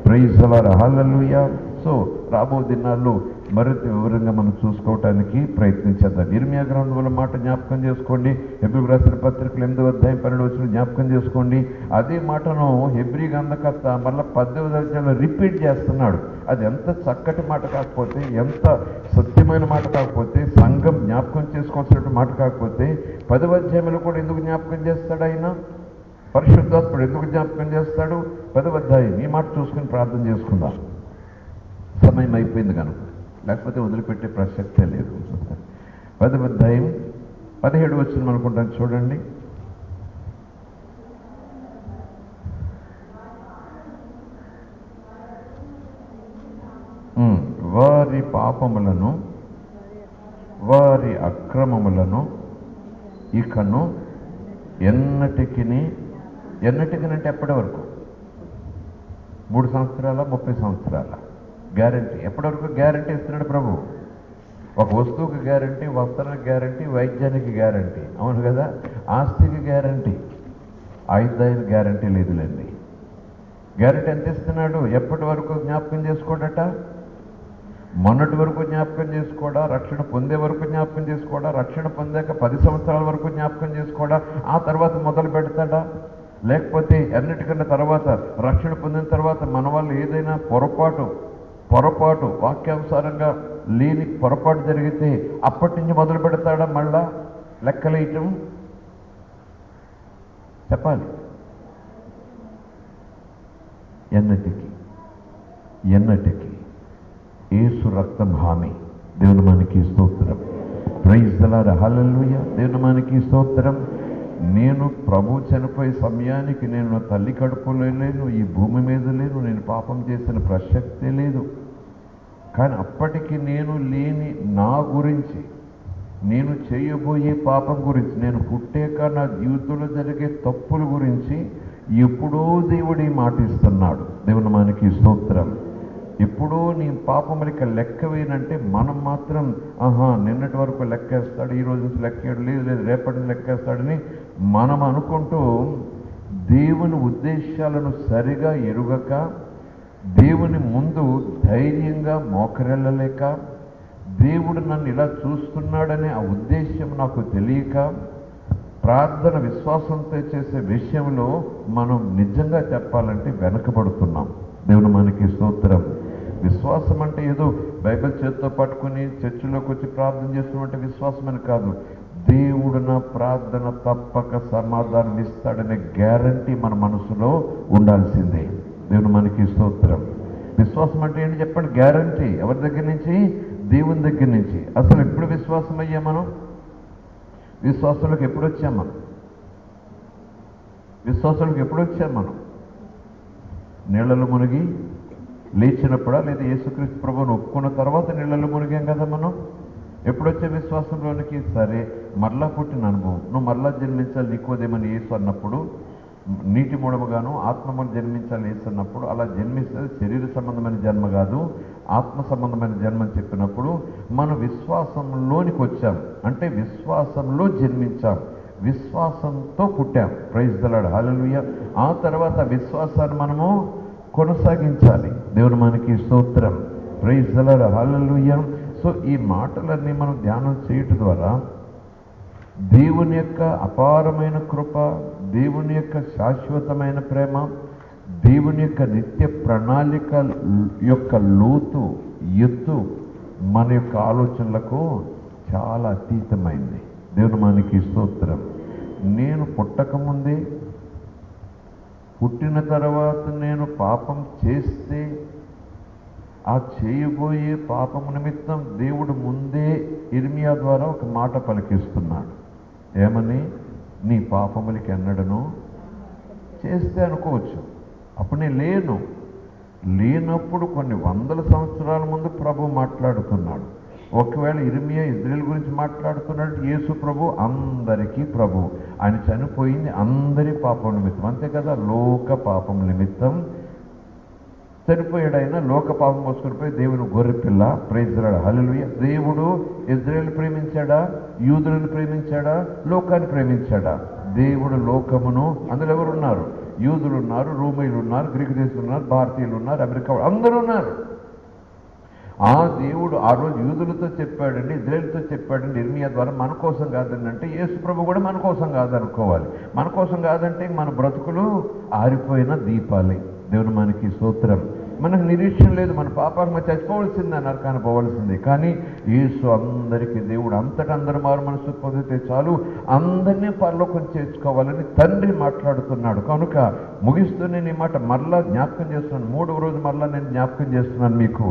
Praise the Lord, hallelujah. So రాబో దినాల్లో మరింత వివరంగా మనం చూసుకోవటానికి ప్రయత్నించేద్దాం. ఇర్మియా గ్రంథంలో మాట జ్ఞాపకం చేసుకోండి. హెబ్రీయులకు రాసిన పత్రికలు 8వ అధ్యాయం 12వ వచనం జ్ఞాపకం చేసుకోండి. అదే మాటను హెబ్రీ గ్రంథకర్త మళ్ళీ 10వ అధ్యాయంలో రిపీట్ చేస్తున్నాడు. అది ఎంత చక్కటి మాట కాకపోతే, ఎంత సత్యమైన మాట కాకపోతే, సంఘం జ్ఞాపకం చేసుకోవాల్సిన మాట కాకపోతే, 10వ అధ్యాయంలో కూడా ఎందుకు జ్ఞాపకం చేస్తాడు ఆయన? పరిశుద్ధాత్ముడు ఎందుకు జ్ఞాపకం చేస్తాడు? 10వ అధ్యాయం ఈ మాట చూసుకుని ప్రార్థన చేసుకుందాం. సమయం అయిపోయింది కనుక, లేకపోతే వదిలిపెట్టే ప్రసక్తే లేదు. 10వ అధ్యాయం 17వ వచనం అనుకుంటాను, చూడండి. వారి పాపములను, వారి అక్రమములను ఇకను ఎన్నటికిని అంటే ఎప్పటి వరకు? 3 సంవత్సరాల 30 సంవత్సరాల గ్యారంటీ. ఎప్పటి వరకు గ్యారంటీ ఇస్తున్నాడు ప్రభు? ఒక వస్తువుకి గ్యారంటీ, వస్త్రానికి గ్యారంటీ, వైద్యానికి గ్యారంటీ. అవును కదా. ఆస్తికి గ్యారంటీ, ఆయుధానికి గ్యారంటీ లేదులేండి. గ్యారంటీ ఎంత ఇస్తున్నాడు? ఎప్పటి వరకు జ్ఞాపకం చేసుకోడట? మొన్నటి వరకు జ్ఞాపకం చేసుకోడా? రక్షణ పొందే వరకు జ్ఞాపకం చేసుకోడా? రక్షణ పొందాక 10 సంవత్సరాల వరకు జ్ఞాపకం చేసుకోడా? ఆ తర్వాత మొదలు పెడతాడా? లేకపోతే అన్నిటికన్నా తర్వాత, రక్షణ పొందిన తర్వాత మన వాళ్ళు ఏదైనా పొరపాటు వాక్యానుసారంగా లేని పొరపాటు జరిగితే అప్పటి నుంచి మొదలు పెడతాడా మళ్ళా లెక్కలేయటం? చెప్పాలి. ఎన్నటికి యేసు రక్తం హామీ. దేవుని మనకి స్తోత్రం. ప్రైజ్ ది లార్డ్, హల్లెలూయా. దేవుని మనకి స్తోత్రం. నేను ప్రభు చనిపోయే సమయానికి నేను నా తల్లి కడుపులో లేను, ఈ భూమి మీద లేను, నేను పాపం చేసిన ప్రసక్తే లేదు. కానీ అప్పటికి నేను లేని నా గురించి, నేను చేయబోయే పాపం గురించి, నేను పుట్టాక నా జీవితంలో జరిగే తప్పుల గురించి ఎప్పుడో దేవుడు ఈ మాట ఇస్తున్నాడు. దేవుని మనకి స్తోత్రం. ఎప్పుడో నీ పాపములకి లెక్క వేయనంటే మనం మాత్రం నిన్నటి వరకు లెక్కేస్తాడు, ఈ రోజు నుంచి లెక్కేయడు, లేదు రేపటి నుంచి లెక్కేస్తాడని మనం అనుకుంటూ దేవుని ఉద్దేశాలను సరిగా ఎరుగక, దేవుని ముందు ధైర్యంగా మోకరెళ్ళలేక, దేవుడు నన్ను ఇలా చూస్తున్నాడనే ఆ ఉద్దేశం నాకు తెలియక, ప్రార్థన విశ్వాసంతో చేసే విషయంలో మనం నిజంగా చెప్పాలంటే వెనకబడుతున్నాం. దేవుని మనకి స్తోత్రం. విశ్వాసం అంటే ఏదో బైబిల్ చేతితో పట్టుకుని చర్చిలోకి వచ్చి ప్రార్థన చేస్తున్నట్టు విశ్వాసం అని కాదు. దేవుడు నా ప్రార్థన తప్పక సమాధానం ఇస్తాడనే గ్యారంటీ మన మనసులో ఉండాల్సిందే. దేవుడు మనకి స్తోత్రం. విశ్వాసం అంటే ఏంటి చెప్పండి? గ్యారంటీ. ఎవరి దగ్గర నుంచి? దేవుని దగ్గర నుంచి. అసలు ఎప్పుడు విశ్వాసం అయ్యా మనం? విశ్వాసంలోకి ఎప్పుడు వచ్చాం మనం? విశ్వాసంలోకి ఎప్పుడు వచ్చాం మనం? నీళ్ళలో మునిగి లేచినప్పుడా, లేదా యేసుక్రీస్తు ప్రభువును ఒప్పుకున్న తర్వాత నీళ్ళలో మునిగాం కదా మనం? ఎప్పుడు వచ్చే విశ్వాసంలోనికి? సరే, మరలా పుట్టిన అనుభవం, నువ్వు మరలా జన్మించాలి నికోదేమని యేసు అన్నప్పుడు, నీటి మూలముగాను ఆత్మమును జన్మించాలి యేసు అన్నప్పుడు, అలా జన్మిస్తే శరీర సంబంధమైన జన్మ కాదు, ఆత్మ సంబంధమైన జన్మ అని చెప్పినప్పుడు మనం విశ్వాసంలోనికి వచ్చాం. అంటే విశ్వాసంలో జన్మించాం, విశ్వాసంతో పుట్టాం. Praise the Lord, hallelujah. ఆ తర్వాత విశ్వాసాన్ని మనము కొనసాగించాలి. దేవుడు మనకి స్తోత్రం. Praise the Lord, hallelujah. So ఈ మాటలన్నీ మనం ధ్యానం చేయటం ద్వారా దేవుని యొక్క అపారమైన కృప, దేవుని యొక్క శాశ్వతమైన ప్రేమ, దేవుని యొక్క నిత్య ప్రణాళిక యొక్క లోతు ఎత్తు మన యొక్క ఆలోచనలకు చాలా అతీతమైంది. దేవుని మనకి స్తోత్రం. నేను పుట్టకముందే, పుట్టిన తర్వాత నేను పాపం చేస్తే ఆ చేయబోయే పాపము నిమిత్తం దేవుడు ముందే ఇర్మియా ద్వారా ఒక మాట పలికిస్తున్నాడు. ఏమని? నీ పాపములకి ఎన్నడను చేస్తే అనుకోవచ్చు. అప్పుడు నేను లేనప్పుడు కొన్ని వందల సంవత్సరాల ముందు ప్రభు మాట్లాడుతున్నాడు. ఒకవేళ ఇర్మియా ఇజ్రాయేల్ గురించి మాట్లాడుతున్నాడు, యేసు ప్రభు అందరికీ ప్రభు. ఆయన చనిపోయింది అందరి పాపం నిమిత్తం, అంతే కదా? లోక పాపం నిమిత్తం చనిపోయాడు. ఆయన లోక పాపం మోసుకునిపోయి దేవుని గొర్రెపిల్ల. ప్రైజ్ ది లార్డ్, హల్లెలూయా. దేవుడు ఇజ్రాయేల్ ప్రేమించాడా? యూదులను ప్రేమించాడా? లోకాన్ని ప్రేమించాడా? దేవుడు లోకమును, అందులో ఎవరు ఉన్నారు? యూదులు ఉన్నారు, రోమీయులు ఉన్నారు, గ్రీకు దేశులు ఉన్నారు, భారతీయులు ఉన్నారు, అమెరికా, అందరూ ఉన్నారు. ఆ దేవుడు ఆ రోజు యూదులతో చెప్పాడండి, ఇజ్రాయేల్తో చెప్పాడండి ఇర్మియా ద్వారా, మన కోసం కాదండి అంటే యేసు ప్రభు కూడా మన కోసం కాదనుకోవాలి. మన కోసం కాదంటే మన బ్రతుకులు ఆరిపోయిన దీపాలే. దేవుడు మనకి స్తోత్రం. మనకు నిరీక్షణ లేదు, మన పాపాలు మనం చచ్చిపోవలసిందే, నరకాన్ని పోవలసిందే. కానీ యేసు అందరికీ దేవుడు, అంతటా అందరూ మారు మనసు పొందితే చాలు, అందరినీ పరలోకం చేర్చుకోవాలని తండ్రి మాట్లాడుతున్నాడు. కనుక ముగిస్తూ నేను ఈ మాట మరలా జ్ఞాపకం చేస్తున్నాను. 3వ రోజు మరలా నేను జ్ఞాపకం చేస్తున్నాను మీకు.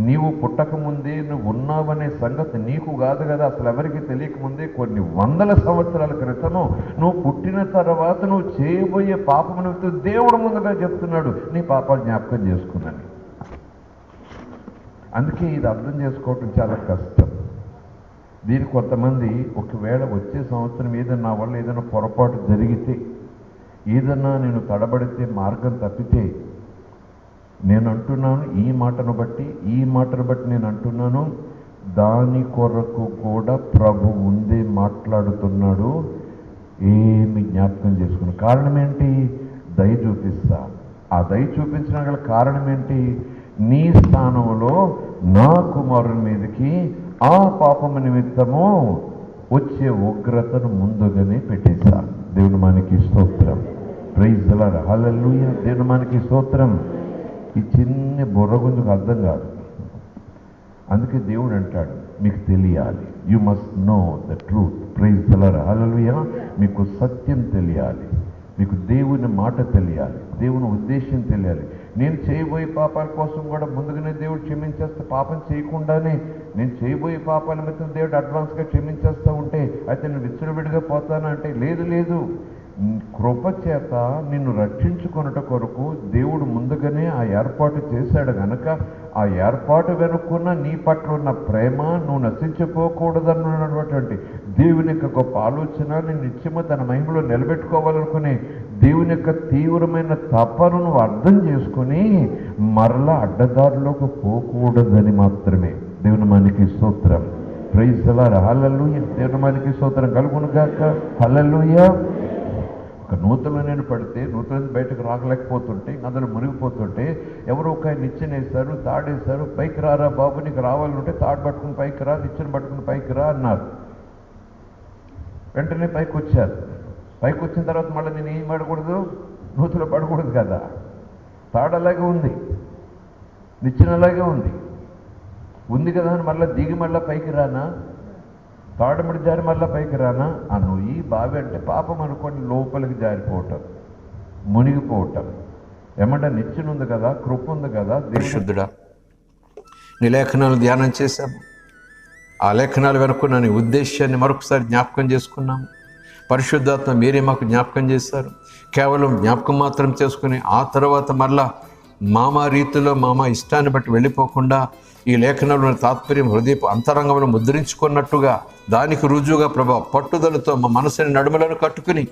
నీవు పుట్టకముందే నువ్వు ఉన్నావనే సంగతి నీకు కాదు కదా, అసలు ఎవరికి తెలియకముందే కొన్ని వందల సంవత్సరాల క్రితము నువ్వు పుట్టిన తర్వాత నువ్వు చేయబోయే పాపమును దేవుడు ముందుగా చెప్తున్నాడు, నీ పాపాలు జ్ఞాపకం చేసుకున్నాను. అందుకే ఇది అర్థం చేసుకోవటం చాలా కష్టం. దీనికి కొంతమంది ఒకవేళ వచ్చే సంవత్సరం ఏదైనా నా వల్ల ఏదైనా పొరపాటు జరిగితే, ఏదన్నా నేను తడబడితే, మార్గం తప్పితే, నేను అంటున్నాను ఈ మాటను బట్టి నేను అంటున్నాను, దాని కొరకు కూడా ప్రభు ముందే మాట్లాడుతున్నాడు. ఏమి జ్ఞాపకం చేసుకున్న కారణం ఏంటి? దయ చూపిస్తా. ఆ దయ చూపించడం గల కారణం ఏంటి? నీ స్థానంలో నా కుమారుని మీదకి ఆ పాపము నిమిత్తము వచ్చే ఉగ్రతను ముందుగానే పెట్టేశా. దేవుని మనకి స్తోత్రం. ప్రైజ్ ది లార్డ్, హల్లెలూయా. దేవుని మనకి స్తోత్రం. ఈ చిన్న బుర్రగుంజుకు అర్థం కాదు. అందుకే దేవుడు అంటాడు, మీకు తెలియాలి. You must know the truth. Praise the Lord, హల్లెలూయా. మీకు సత్యం తెలియాలి, మీకు దేవుని మాట తెలియాలి, దేవుని ఉద్దేశం తెలియాలి. నేను చేయబోయే పాపాల కోసం కూడా ముందుగానే దేవుడు క్షమించేస్తే, పాపం చేయకుండానే నేను చేయబోయే పాపాల నిమిత్తం దేవుడు అడ్వాన్స్గా క్షమించేస్తూ ఉంటే అయితే నేను విచ్చలవిడిగా పోతానంటే, లేదు, కృప చేత నిన్ను రక్షించుకొనుట కొరకు దేవుడు ముందుగానే ఆ ఏర్పాటు చేశాడు గనక, ఆ ఏర్పాటు వెనుక్కున్న నీ పట్ల ఉన్న ప్రేమ, నువ్వు నశించిపోకూడదన్నటువంటి దేవుని యొక్క గొప్ప ఆలోచన, నేను నిత్యము తన మహిమలో నిలబెట్టుకోవాలనుకునే దేవుని యొక్క తీవ్రమైన తపను నువ్వు అర్థం చేసుకుని మరలా అడ్డదారిలోకి పోకూడదని మాత్రమే. దేవుని మనకి స్తోత్రం. ప్రైజ్ ది లార్డ్, హల్లెలూయా. దేవుని మనకి స్తోత్రం కలుగును గాక, హల్లెలూయా. ఒక నూతలో నేను పడితే, నూతల బయటకు రాగలేకపోతుంటే, అందులో మునిగిపోతుంటే ఎవరో ఒక నిచ్చెన వేశారు, తాడేశారు. పైకి రారా బాబు, నీకు రావాలంటే తాడు పట్టుకుని పైకి రా, నిచ్చెన పట్టుకుని పైకి రా అన్నారు. వెంటనే పైకి వచ్చారు. పైకి వచ్చిన తర్వాత మళ్ళీ నేను ఏం పడకూడదు? నూతులో పడకూడదు కదా. తాడు అలాగే ఉంది, నిచ్చెన అలాగే ఉంది కదా అని మళ్ళీ దిగి మళ్ళీ పైకి రానా? తోడముడి జారి మళ్ళీ పైకి రానా? నువ్వు ఈ బావి అంటే పాపం అనుకోండి, లోపలికి జారిపోవటం, మునిగిపోవటం. ఏమంటే నిత్యం ఉంది కదా, కృప ఉంది కదా. పరిశుద్ధుడా, నీ లేఖనాలు ధ్యానం చేశాము. ఆ లేఖనాలు వెనుకున్న నీ ఉద్దేశాన్ని మరొకసారి జ్ఞాపకం చేసుకున్నాము. పరిశుద్ధాత్మ మీరే మాకు జ్ఞాపకం చేశారు. కేవలం జ్ఞాపకం మాత్రం చేసుకుని ఆ తర్వాత మరలా మామా రీతిలో మామా ఇష్టాన్ని బట్టి వెళ్ళిపోకుండా ఈ లేఖనంలోని తాత్పర్యం హృదయపు అంతరంగంలో ముద్రించుకున్నట్టుగా దానికి రుజువుగా ప్రభా పట్టుదలతో మా మనసుని నడుమలను కట్టుకుని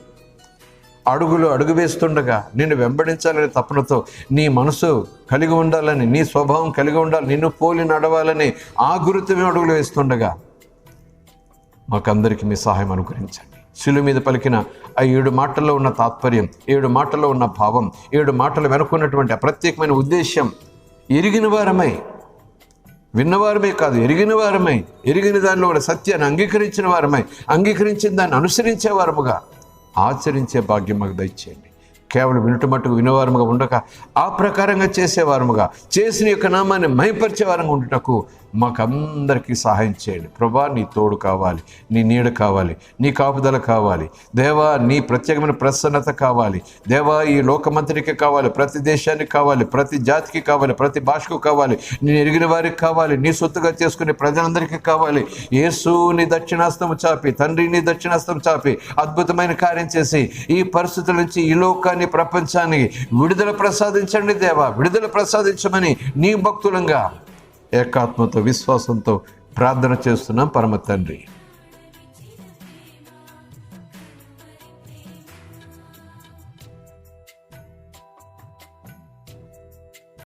అడుగు వేస్తుండగా నిన్ను వెంబడించాలనే తపనతో నీ మనసు కలిగి ఉండాలని, నీ స్వభావం కలిగి ఉండాలి, నిన్ను పోలి నడవాలని ఆ గురుతుమే అడుగులు వేస్తుండగా మాకందరికీ మీ సహాయం అనుగ్రహించండి. శిలువ మీద పలికిన ఆ 7 మాటల్లో ఉన్న తాత్పర్యం, 7 మాటల్లో ఉన్న భావం, 7 మాటలు వెనుకున్నటువంటి ఆ ప్రత్యేకమైన ఉద్దేశం ఎరిగిన వారమై, విన్నవారమే కాదు ఎరిగిన వారమై, ఎరిగిన దానిలో ఉన్న సత్యాన్ని అంగీకరించిన వారమై, అంగీకరించిన దాన్ని అనుసరించే వారముగా ఆచరించే భాగ్యం మాకు దయచేయండి. కేవలం వినుట మట్టుకు వినేవారముగా ఉండక ఆ ప్రకారంగా చేసేవారముగా, చేసిన యొక్క నామాన్ని మహిమపరిచే వారంగా ఉండుటకు మాకందరికీ సహాయం చేయండి. ప్రభా, నీ తోడు కావాలి, నీ నీడ కావాలి, నీ కాపుదల కావాలి దేవా, నీ ప్రత్యేకమైన ప్రసన్నత కావాలి దేవా. ఈ లోకమంతరికి కావాలి, ప్రతి దేశానికి కావాలి, ప్రతి జాతికి కావాలి, ప్రతి భాషకు కావాలి, నేను ఎరిగిన వారికి కావాలి, నీ సొత్తుగా చేసుకునే ప్రజలందరికీ కావాలి. యేసు నీ దక్షిణాస్తము చాపి, తండ్రి నీ దక్షిణాస్తం చాపి అద్భుతమైన కార్యం చేసి ఈ పరిస్థితుల నుంచి ఈ లోకాన్ని, ప్రపంచానికి విడుదల ప్రసాదించండి దేవా. విడుదల ప్రసాదించమని నీ భక్తులంగా ఏకాత్మతో విశ్వాసంతో ప్రార్థన చేస్తున్నాం పరమ తండ్రి.